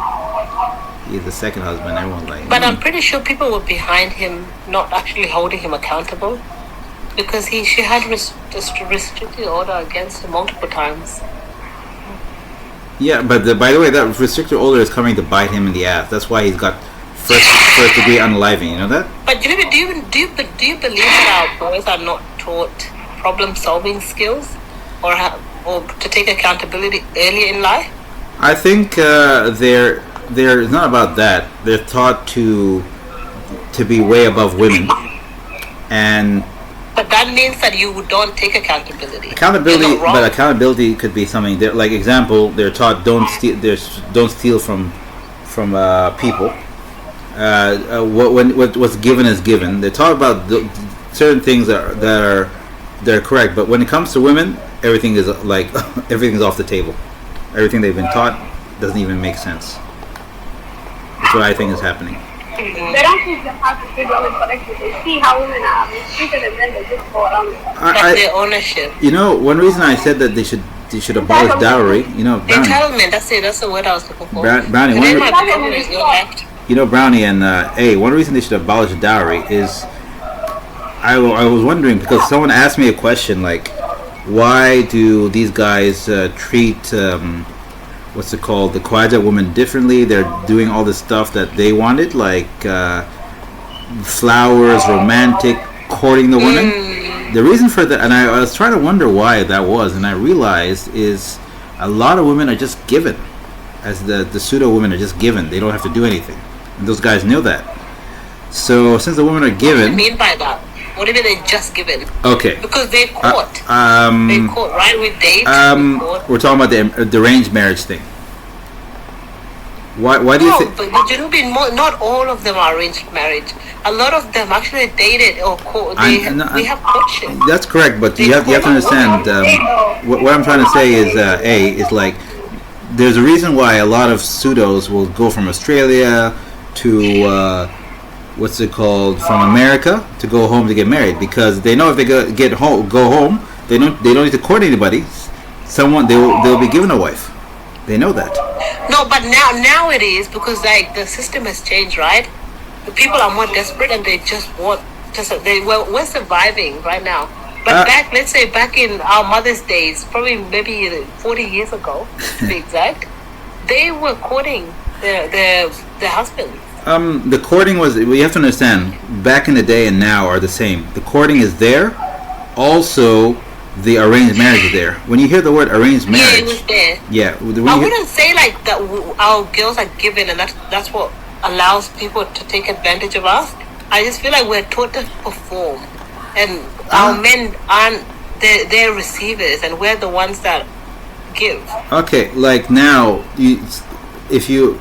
He is the second husband. Everyone like. But I'm pretty sure people were behind him, not actually holding him accountable, because she had restricted order against him multiple times. Yeah, but by the way, that restricted order is coming to bite him in the ass. That's why he's got first degree unaliving. You know that? But do you believe that our boys are not taught problem solving skills, or to take accountability early in life? I think they're it's not about that. They're taught to be way above women, and. But that means that you don't take accountability. But accountability could be something. Like example, they're taught don't steal from people. What's given is given. They're taught about certain things that are correct. But when it comes to women, everything is like everything's off the table. Everything they've been taught doesn't even make sense. That's what I think is happening. They don't teach them how to treat women correctly. They see how women are mistreated and then they just go around with that. That's their ownership. You know, one reason I said that they should abolish dowry. You know, Brownie. Entitlement. That's the word I was looking for. Brownie. You know, Brownie and one reason they should abolish dowry is I was wondering because someone asked me a question like, why do these guys treat what's it called, the Khwaja woman differently? They're doing all this stuff that they wanted, like flowers, romantic, courting the woman. The reason for that, and I was trying to wonder why that was, and I realized is a lot of women are just given, as the pseudo women are just given. They don't have to do anything, and those guys know that. So since the women are given, what do you mean by that? What do you mean they just given? Okay. Because they caught. They caught, right? With dates. We're talking about the arranged marriage thing. Why do you think? No, but you know, not all of them are arranged marriage. A lot of them actually dated or caught. They have courtship. That's correct, but you have to understand. What I'm trying to say is like there's a reason why a lot of pseudos will go from Australia to what's it called, from America to go home to get married, because they know if they go home, they don't need to court anybody. They'll be given a wife. They know that. No, but now it is, because like the system has changed, right? The people are more desperate and they just want we're surviving right now. But let's say back in our mother's days, probably maybe 40 years ago to be exact, they were courting their husbands. The courting was, you have to understand, back in the day and now are the same. The courting is there. Also, the arranged marriage is there. When you hear the word arranged marriage, yeah, it was there. Yeah, I wouldn't say like that. Our girls are given, and that's what allows people to take advantage of us. I just feel like we're taught to perform, and our men aren't. They're receivers, and we're the ones that give. Okay, like now, if you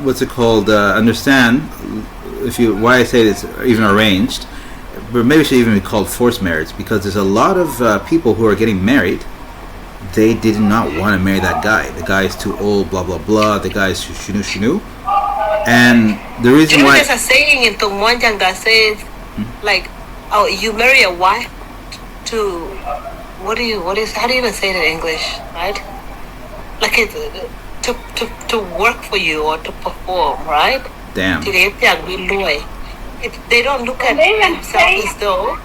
what's it called? Understand why I say it's even arranged. But maybe it should even be called forced marriage, because there's a lot of people who are getting married. They did not want to marry that guy. The guy is too old, blah, blah, blah. The guy is shunu. And the reason why... There's a saying in Tongmonjang that says, like, oh, you marry a wife to... how do you even say it in English, right? Like, to work for you or to perform, right? Damn. They don't look at themselves as though,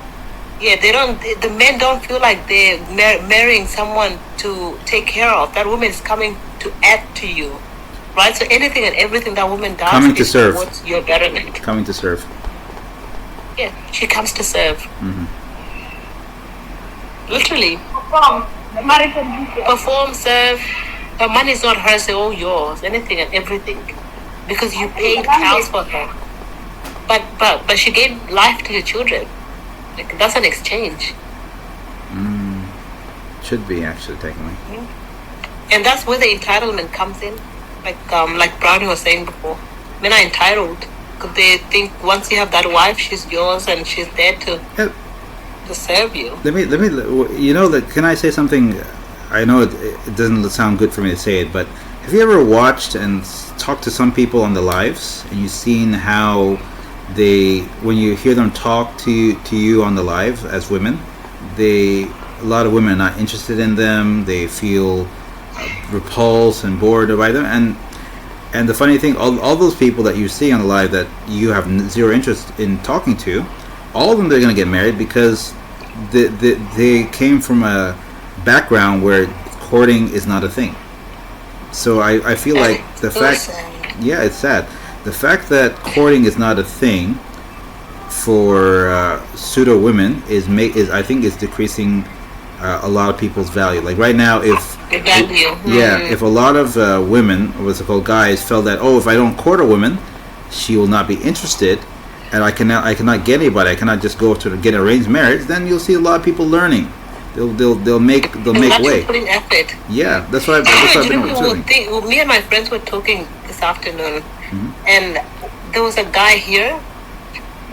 they don't. The men don't feel like they're marrying someone to take care of. That woman is coming to add to you, right? So anything and everything that woman does coming to serve. Towards your betterment. Coming to serve. Yeah, she comes to serve. Mm-hmm. Literally. Perform, serve. Her money is not hers; it's all yours. Anything and everything, because you paid cows for her. But she gave life to your children. Like, that's an exchange. Should be, actually, technically. And that's where the entitlement comes in. Like Brownie was saying before, men are entitled because they think once you have that wife, she's yours and she's there to serve you. Let me. Can I say something? I know it doesn't sound good for me to say it, but have you ever watched and talked to some people on the lives, and you've seen how they, when you hear them talk to you on the live as women, a lot of women are not interested in them. They feel repulsed and bored by them, and the funny thing, all those people that you see on the live that you have zero interest in talking to, all of them, they're going to get married because they came from a background where courting is not a thing. So I feel like the fact, yeah, it's sad. The fact that courting is not a thing for pseudo women is I think is decreasing a lot of people's value. Like right now, if a lot of women, what's it called, guys, felt that, oh, if I don't court a woman, she will not be interested, and I cannot get anybody. I cannot just go to get arranged marriage. Then you'll see a lot of people learning. They'll make way. Putting effort. Yeah, that's what I've been observing. Me and my friends were talking this afternoon, and there was a guy here.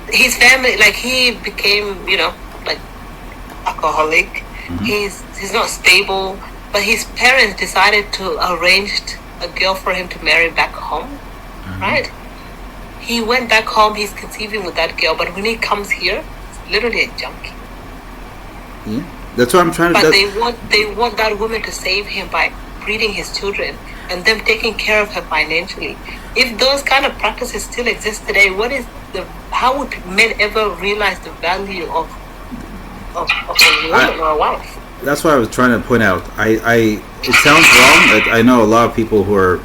His family, like, he became, like, alcoholic. He's not stable, but his parents decided to arrange a girl for him to marry back home, right? He went back home. He's conceiving with that girl, but when he comes here, he's literally a junkie. Yeah. That's what I'm trying to do. But they want that woman to save him by breeding his children and them taking care of her financially. If those kind of practices still exist today, how would men ever realize the value of a woman or a wife? That's what I was trying to point out. It sounds wrong. I know a lot of people who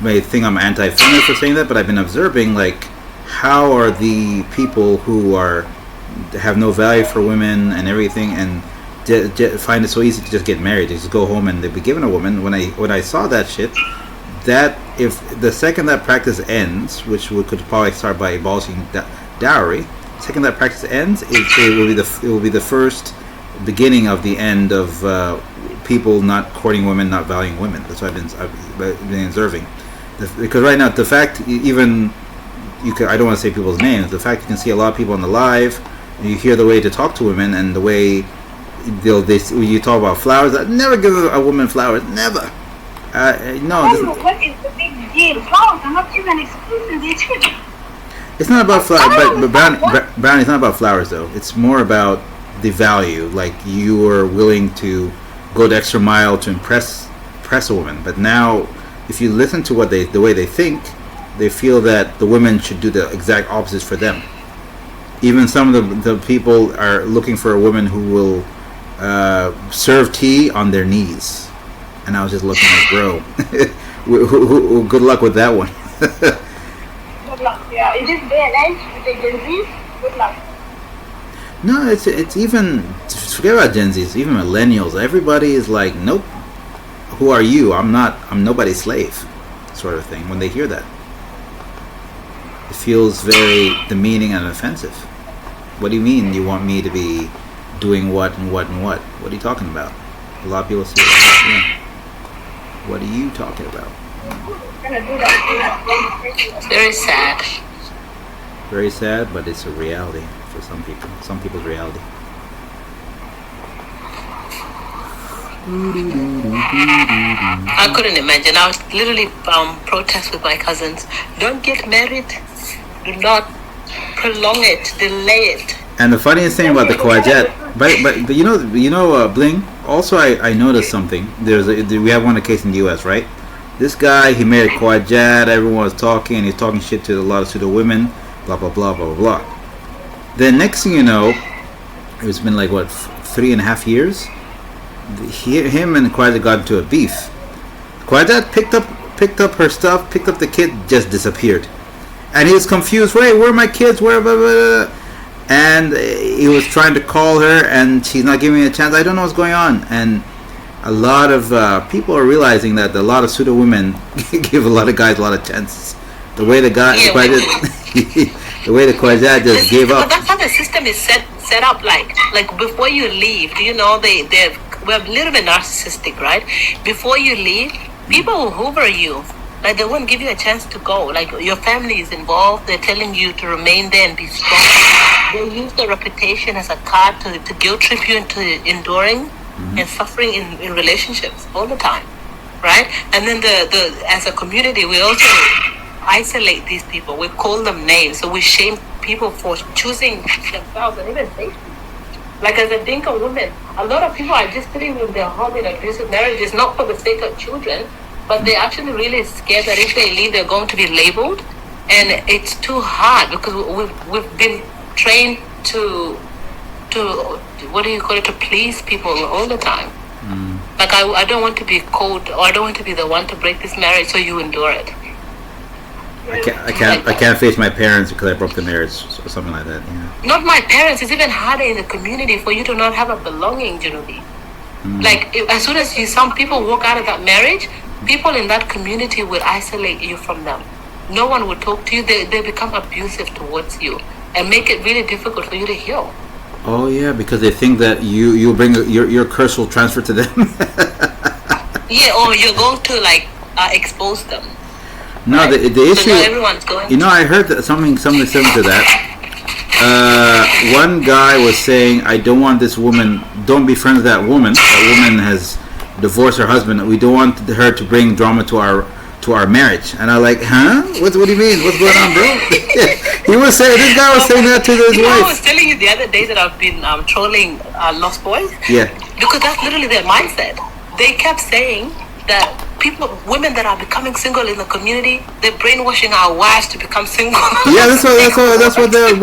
may think I'm anti-feminist for saying that, but I've been observing, like, how are the people who have no value for women and everything, and find it so easy to just get married. They just go home and they be given a woman. When I saw that shit, that if the second that practice ends, which we could probably start by abolishing dowry, second that practice ends, it will be the first beginning of the end of people not courting women, not valuing women. That's what I've been observing. Because right now, the fact even I don't want to say people's names. The fact you can see a lot of people on the live, you hear the way to talk to women and the way you talk about flowers. I'd never give a woman flowers. Never. No. What is the big deal? Flowers are not even expensive. They cheap. It's not about flowers, but Brown, it's not about flowers though. It's more about the value. Like, you are willing to go the extra mile to impress a woman. But now, if you listen to the way they think, they feel that the women should do the exact opposites for them. Even some of the people are looking for a woman who will serve tea on their knees. And I was just looking like, bro, good luck with that one. Good luck. Yeah, in this day and age, with the Gen Zs, good luck. No, it's even, forget about Gen Zs, even millennials. Everybody is like, nope. Who are you? I'm nobody's slave, sort of thing. When they hear that, it feels very demeaning and offensive. What do you mean you want me to be doing what and what and what? What are you talking about? A lot of people say, what are you talking about? It's very sad. Very sad, but it's a reality for some people. Some people's reality. I couldn't imagine. I was literally protest with my cousins. Don't get married. Do not prolong it. Delay it. And the funniest thing about the Khwajat, but you know, Bling. Also, I noticed something. We have one case in the U.S., right? This guy, he married Khwajat. Everyone was talking, and he's talking shit to a lot of pseudo women. Blah blah blah blah blah. Then next thing you know, it's been like 3.5 years. Him and Khwajat got into a beef. Khwajat picked up her stuff, picked up the kid, just disappeared, and he was confused. Wait, where are my kids? Where? Blah, blah, blah. And he was trying to call her, and she's not giving me a chance. I don't know what's going on. And a lot of people are realizing that a lot of pseudo women give a lot of guys a lot of chances. The way the Khwajat just gave up. But that's how the system is set up. Like before you leave, do you know we're a little bit narcissistic, right? Before you leave, people will hoover you. Like, they won't give you a chance to go. Like, your family is involved. They're telling you to remain there and be strong. They use their reputation as a card to guilt trip you into enduring. and suffering in relationships all the time, right? And then the as a community, we also isolate these people. We call them names, so we shame people for choosing themselves and even safety. Like as a Dinka woman, a lot of people are just sitting in their home in abusive marriages, not for the sake of children, but they're actually really scared that if they leave, they're going to be labeled. And it's too hard because we've been trained to what do you call it, to please people all the time. Like I don't want to be cold, or I don't want to be the one to break this marriage, so you endure it. I can't face my parents because I broke the marriage or something like that. Yeah. Not my parents. It's even harder in the community for you to not have a belonging, Genevieve. Like as soon as some people walk out of that marriage, people in that community will isolate you from them. No one will talk to you. They become abusive towards you and make it really difficult for you to heal. Oh yeah, because they think that you bring your curse will transfer to them. Yeah, or you're going to like expose them. No, right? the issue. So not everyone's going. You know, I heard that something similar to that. One guy was saying, "I don't want this woman. Don't be friends with that woman. That woman has divorced her husband. We don't want her to bring drama to our marriage." And I'm like, "Huh? What do you mean? What's going on, bro?" He was saying, this guy was saying that to his wife. I was telling you the other day that I've been trolling Lost Boys. Yeah. Because that's literally their mindset. They kept saying that women that are becoming single in the community, they're brainwashing our wives to become single. Yeah, that's what the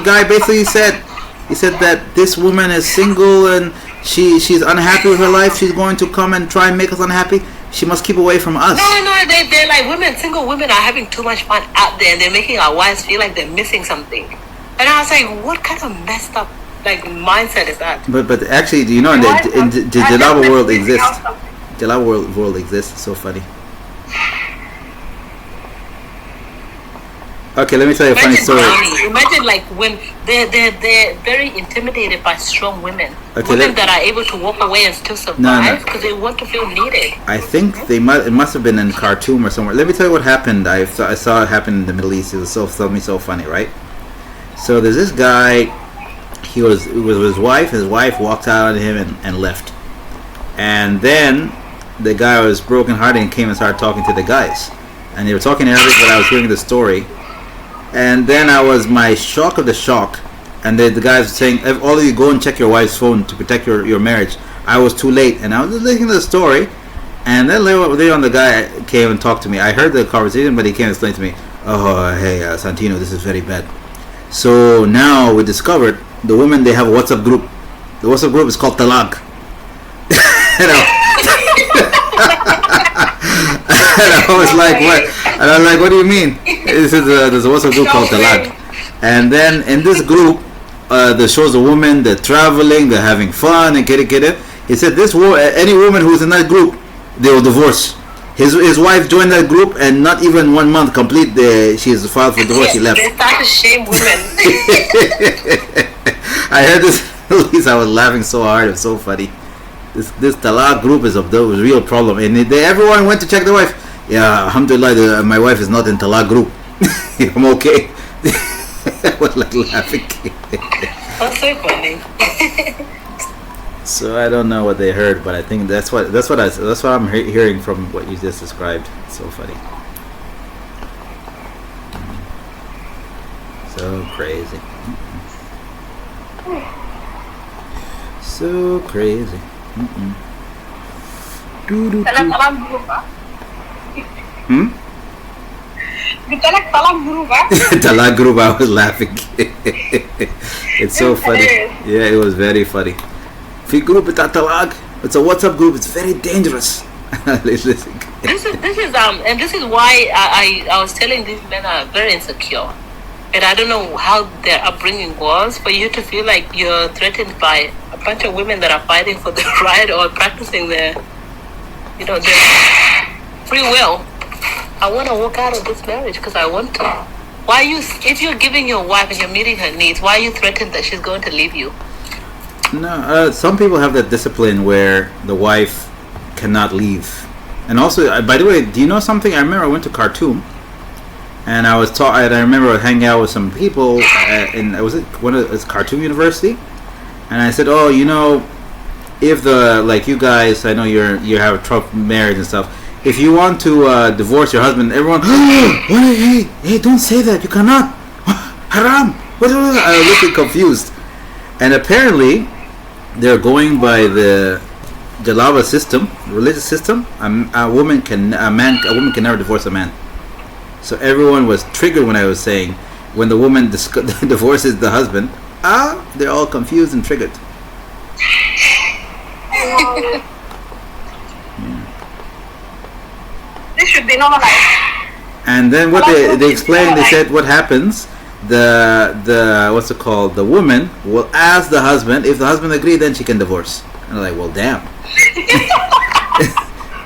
guy basically said. He said that this woman is single and she's unhappy with her life. She's going to come and try and make us unhappy. She must keep away from us. No, they're like single women are having too much fun out there, and they're making our wives feel like they're missing something. And I was like, what kind of messed up like mindset is that? But actually, you know, the Jalaba world exists. Jalaba world exists. It's so funny. Okay, let me tell you a funny story. Imagine like when they're very intimidated by strong women. Okay, women that are able to walk away and still survive because they want to feel needed. I think it must have been in Khartoum or somewhere. Let me tell you what happened. I saw it happen in the Middle East. It was so funny, right? So there's this guy. He was with his wife. His wife walked out on him and left. And then the guy was brokenhearted and came and started talking to the guys. And they were talking in Arabic, but I was hearing the story. And then I was my shock of the shock, and the guys were saying, if all of you go and check your wife's phone to protect your marriage. I was too late, and I was just listening to the story, and then later on the guy came and talked to me. I heard the conversation, but he came and explained to me, oh, hey, Santino, this is very bad. So now we discovered the women, they have a WhatsApp group. The WhatsApp group is called Talag. You know? And I was like, what? And I was like, what do you mean? This is there's a WhatsApp group called Talag. And then in this group, that shows the women, they're traveling, they're having fun, and get it. He said, any woman who's in that group, they will divorce. His wife joined that group, and not even 1 month complete, she's filed for divorce, she left. They start to shame women. I heard this, at least I was laughing so hard, it was so funny. This Talag group is a real problem, and everyone went to check the wife. Yeah, alhamdulillah, my wife is not in Talag group. I'm okay. I was like laughing. That's so funny. So I don't know what they heard, but I think that's what I'm hearing from what you just described. It's so funny. So crazy. So crazy. Talag group, I was laughing. It's so funny. Yeah, it was very funny. Fi group talag. It's a WhatsApp group. It's very dangerous. This is and this is why I was telling these men are very insecure, and I don't know how their upbringing was for you to feel like you're threatened by a bunch of women that are fighting for the right or practicing their free will. I want to walk out of this marriage because I want to. Why if you're giving your wife and you're meeting her needs, why are you threatened that she's going to leave you? No, some people have that discipline where the wife cannot leave. And also, by the way, do you know something? I remember I went to Khartoum, and I remember hanging out with some people it's Khartoum University, and I said, oh, if the like you guys, I know you have tough marriage and stuff. If you want to divorce your husband, everyone, hey, don't say that. You cannot. Haram. I was looking confused, and apparently they're going by the Jalaba system, religious system. A woman can never divorce a man. So everyone was triggered when I was saying when the woman divorces the husband. They're all confused and triggered. This should be normalized. And then what they explained, they said what happens. The what's it called? The woman will ask the husband. If the husband agrees, then she can divorce. And they're like, well, damn.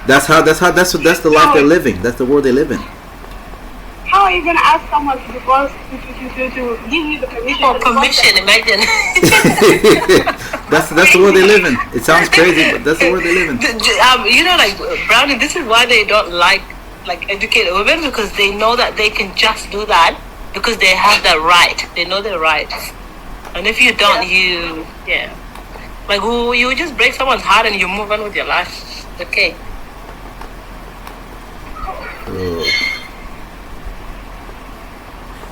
that's the life they're living. That's the world they live in. How are you gonna ask someone to divorce to give you the permission? For permission, imagine. That's the world they live in. It sounds crazy, but that's the world they live in. Like Brownie, this is why they don't like educate women, because they know that they can just do that because they have that right. They know their rights, and if you don't, you just break someone's heart and you move on with your life. Okay. Oh.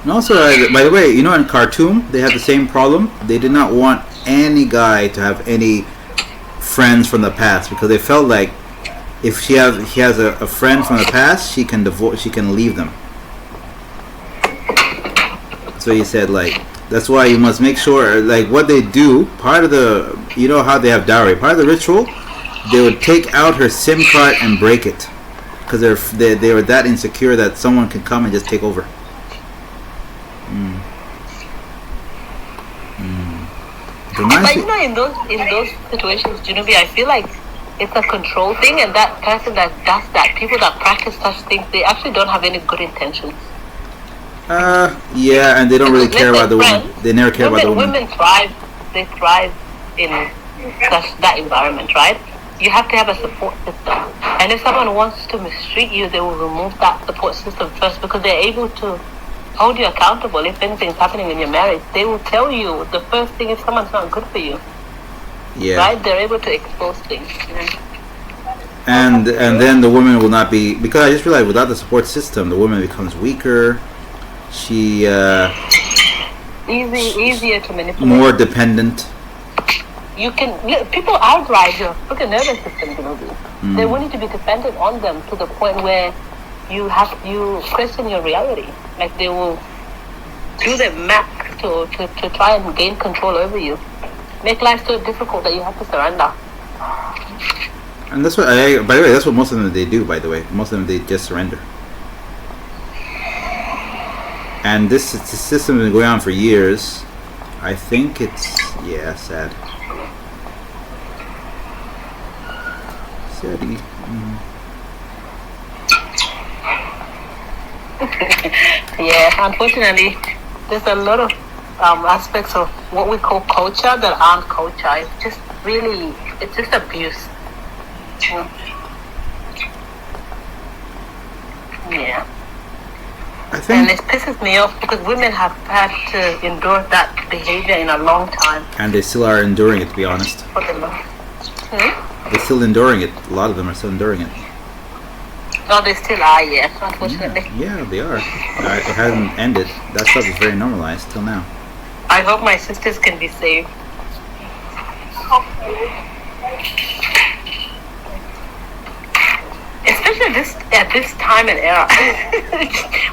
And also, by the way, in Khartoum, they have the same problem. They did not want any guy to have any friends from the past because they felt like if he has a friend from the past, she can leave them. So he said, that's why you must make sure, what they do, part of the, how they have dowry, part of the ritual, they would take out her SIM card and break it because they were that insecure that someone can come and just take over. But in those situations, Junubi, I feel like it's a control thing, and that person that does that, people that practice such things, they actually don't have any good intentions. Yeah, and they don't really care about the woman. They never care about the woman. Women thrive. They thrive in that environment, right? You have to have a support system, and if someone wants to mistreat you, they will remove that support system first because they're able to hold you accountable. If anything's happening in your marriage, they will tell you the first thing if someone's not good for you. Yeah. Right? They're able to expose things. And then the woman will not be, because I just realized without the support system, the woman becomes weaker. She easier to manipulate. More dependent. People outride your fucking nervous system, They want you to be dependent on them to the point where you question your reality. Like they will do their max to try and gain control over you. Make life so difficult that you have to surrender. And that's what by the way, that's what most of them they do, by the way. Most of them they just surrender. And this system has been going on for years. I think it's sad. Sadie. Yeah, unfortunately, there's a lot of aspects of what we call culture that aren't culture. It's just abuse. Yeah. I think, and it pisses me off because women have had to endure that behavior in a long time. And they still are enduring it, to be honest. They're still enduring it. A lot of them are still enduring it. Oh, they still are, yes, unfortunately. Yeah, they are. It hasn't ended. That stuff is very normalized till now. I hope my sisters can be saved. Especially at this time and era,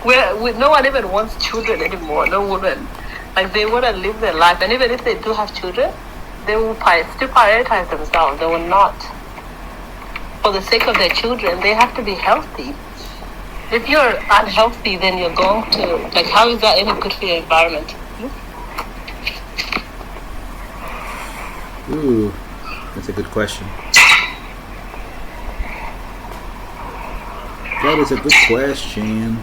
where no one even wants children anymore. No woman, they want to live their life, and even if they do have children, they will still prioritize themselves. They will not, for the sake of their children, they have to be healthy. If you're unhealthy, then you're going to how is that any good for your environment? Ooh, that's a good question. That is a good question.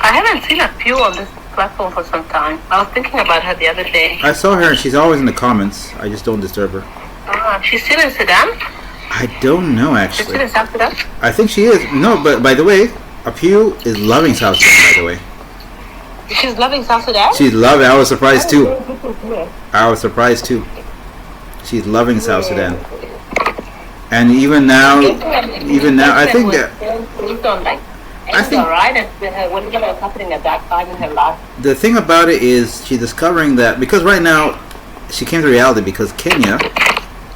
I haven't seen a few on this platform for some time. I was thinking about her the other day. I saw her and she's always in the comments. I just don't disturb her. She's still in Sudan? I don't know, actually. She's still in South Sudan? I think she is. No, but by the way, Apu is loving South Sudan, by the way. She's loving South Sudan? She's loving it. I was surprised too. I was surprised too. She's loving South Sudan. And even now, I think that I think what's happening at that time in her life. the thing about it is she's discovering that because right now she came to reality because Kenya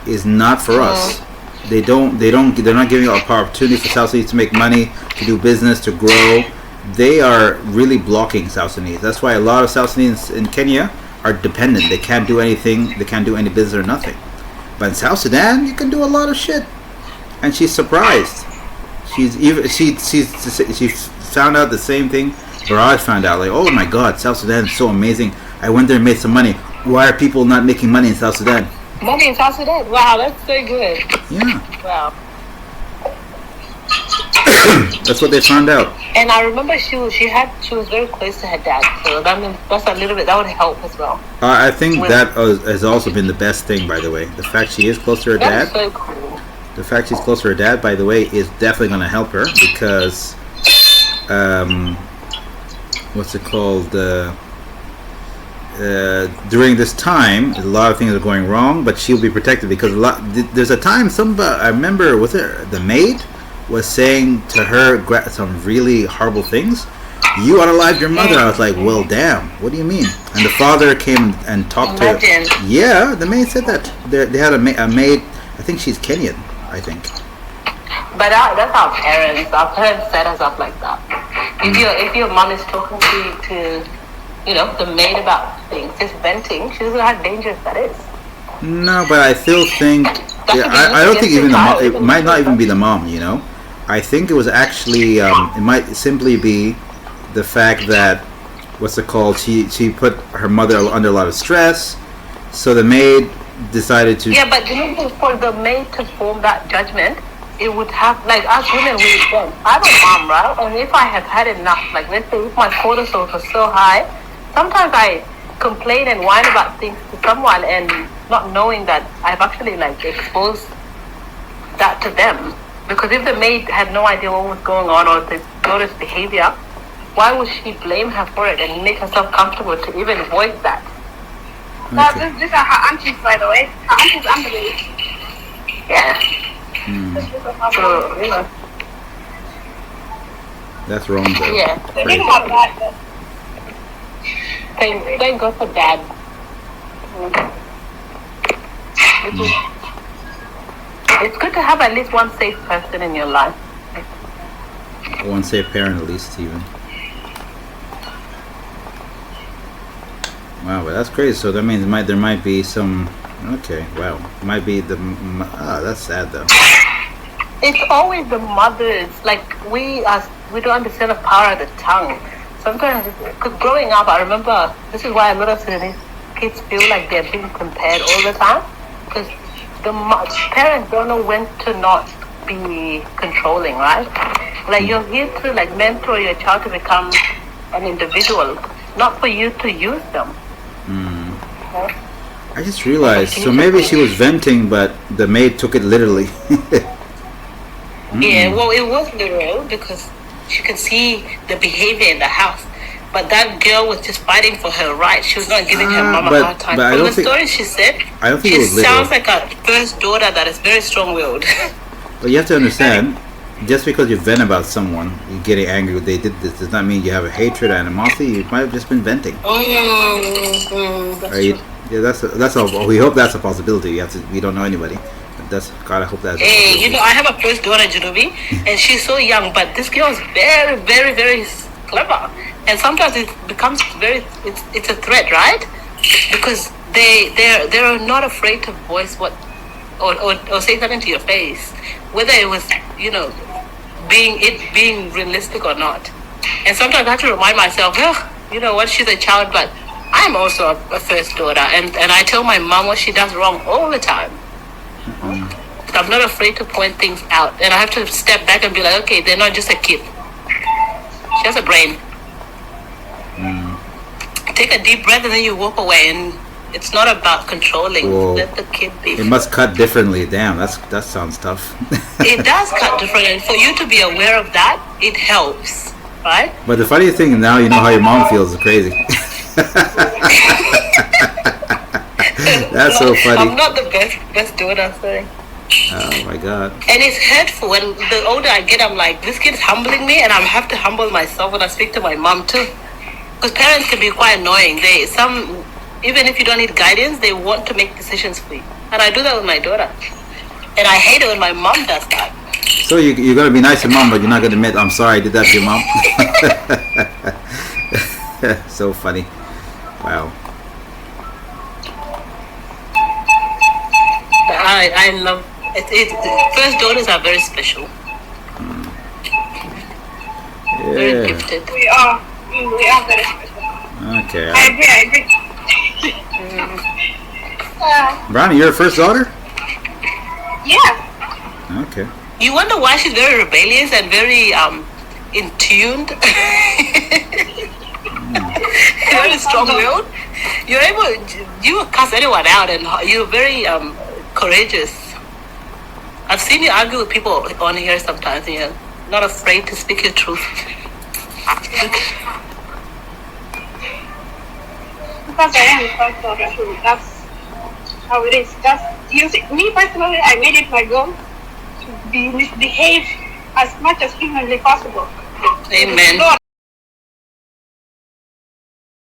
is not for us. They're not giving an opportunity for South Sudanese to make money, to do business, to grow. They are really blocking South Sudanese. That's why a lot of South Sudanese in Kenya are dependent. They can't do anything. They can't do any business or nothing. But in South Sudan, you can do a lot of shit. And she's surprised. She found out the same thing Baraj found out. Like, oh my God, South Sudan is so amazing. I went there and made some money. Why are people not making money in South Sudan? Money in South Sudan? Wow, that's so good. Yeah. Wow. That's what they found out. And I remember she was very close to her dad, so that's a little bit, that would help as well. I think that has also been the best thing, by the way. The fact she is close to her dad. That's so cool. The fact she's close to her dad, by the way, is definitely going to help her because, what's it called? During this time, a lot of things are going wrong, but she'll be protected because there's a time I remember was it the maid was saying to her some really horrible things. You unalived your mother. I was like, well, damn. What do you mean? And the father came and talked to her. Yeah, the maid said that. They had a maid. I think she's Kenyan. I think. But that's our parents. Our parents set us up like that. If your mom is talking to the maid about things, just venting, she doesn't know how dangerous that is. No, but I still think. I don't think even the mom. It might not even be the mom. I think it was actually. It might simply be the fact that what's it called? She put her mother under a lot of stress, so the maid decided to. Yeah, but for the maid to form that judgment, it would have like us women. I'm a mom, right? And if I have had enough, like let's say if my cortisol was so high, sometimes I complain and whine about things to someone and not knowing that I've actually exposed that to them. Because if the maid had no idea what was going on or the daughter's behavior, why would she blame her for it and make herself comfortable to even voice that? Okay. These are her aunties, by the way. Her aunties underneath. Yeah. So, that's wrong, though. Yeah. They didn't have that, but Thank God for dad. It's good to have at least one safe person in your life. One safe parent, at least, even. Wow, but that's crazy. So that means there might be some. Okay, wow, might be that's sad though. It's always the mothers. Like we don't understand the power of the tongue. Sometimes, because growing up, I remember this is why a lot of Sudanese kids feel like they're being compared all the time, because the parents don't know when to not be controlling, right? Like you're here to mentor your child to become an individual, not for you to use them. Okay? I just realized, so maybe she was venting, but the maid took it literally. Yeah, well, it was literal because she could see the behavior in the house. But that girl was just fighting for her rights. She was not giving her mom a hard time. From the story she said, I don't think she it was literal. sounds like a first daughter that is very strong-willed. But you have to understand, just because you vent about someone, you're getting angry they did this, does not mean you have a hatred or animosity. You might have just been venting. That's all. We hope that's a possibility. We don't know anybody. God, I hope that's. Hey, I have a first daughter, Junubi, and she's so young, but this girl is very, very, very clever. And sometimes it becomes it's a threat, right? Because they're not afraid to voice what or say something to your face, whether it was being realistic or not. And sometimes I have to remind myself, she's a child, but I'm also a first daughter, and I tell my mom what she does wrong all the time. I'm not afraid to point things out, and I have to step back and be like, okay, they're not just a kid. She has a brain. Take a deep breath and then you walk away, and it's not about controlling. Whoa. Let the kid be. It must cut differently. Damn, that sounds tough. It does cut differently, and for you to be aware of that, it helps, right? But the funny thing now, you know how your mom feels is crazy. That's so funny. I'm not the best daughter, sorry. Oh my God. And it's hurtful. When the older I get, I'm like, this kid's humbling me, and I have to humble myself when I speak to my mom too. Because parents can be quite annoying. Even if you don't need guidance, they want to make decisions for you. And I do that with my daughter. And I hate it when my mom does that. So you're gonna be nice to mom, but you're not gonna admit, I'm sorry I did that to your mom. So funny. Wow. I love it. First daughters are very special. Very Yeah. gifted. We are very special. Okay. I agree. Brownie, you're a first daughter? Yeah. Okay. You wonder why she's very rebellious and very in tuned. Very strong-willed. You cuss anyone out, and you're very courageous. I've seen you argue with people on here sometimes, and you're not afraid to speak your truth. Because I am first daughter too. That's how it is. Me personally, I made it my goal to misbehave as much as humanly possible. Amen. Lord,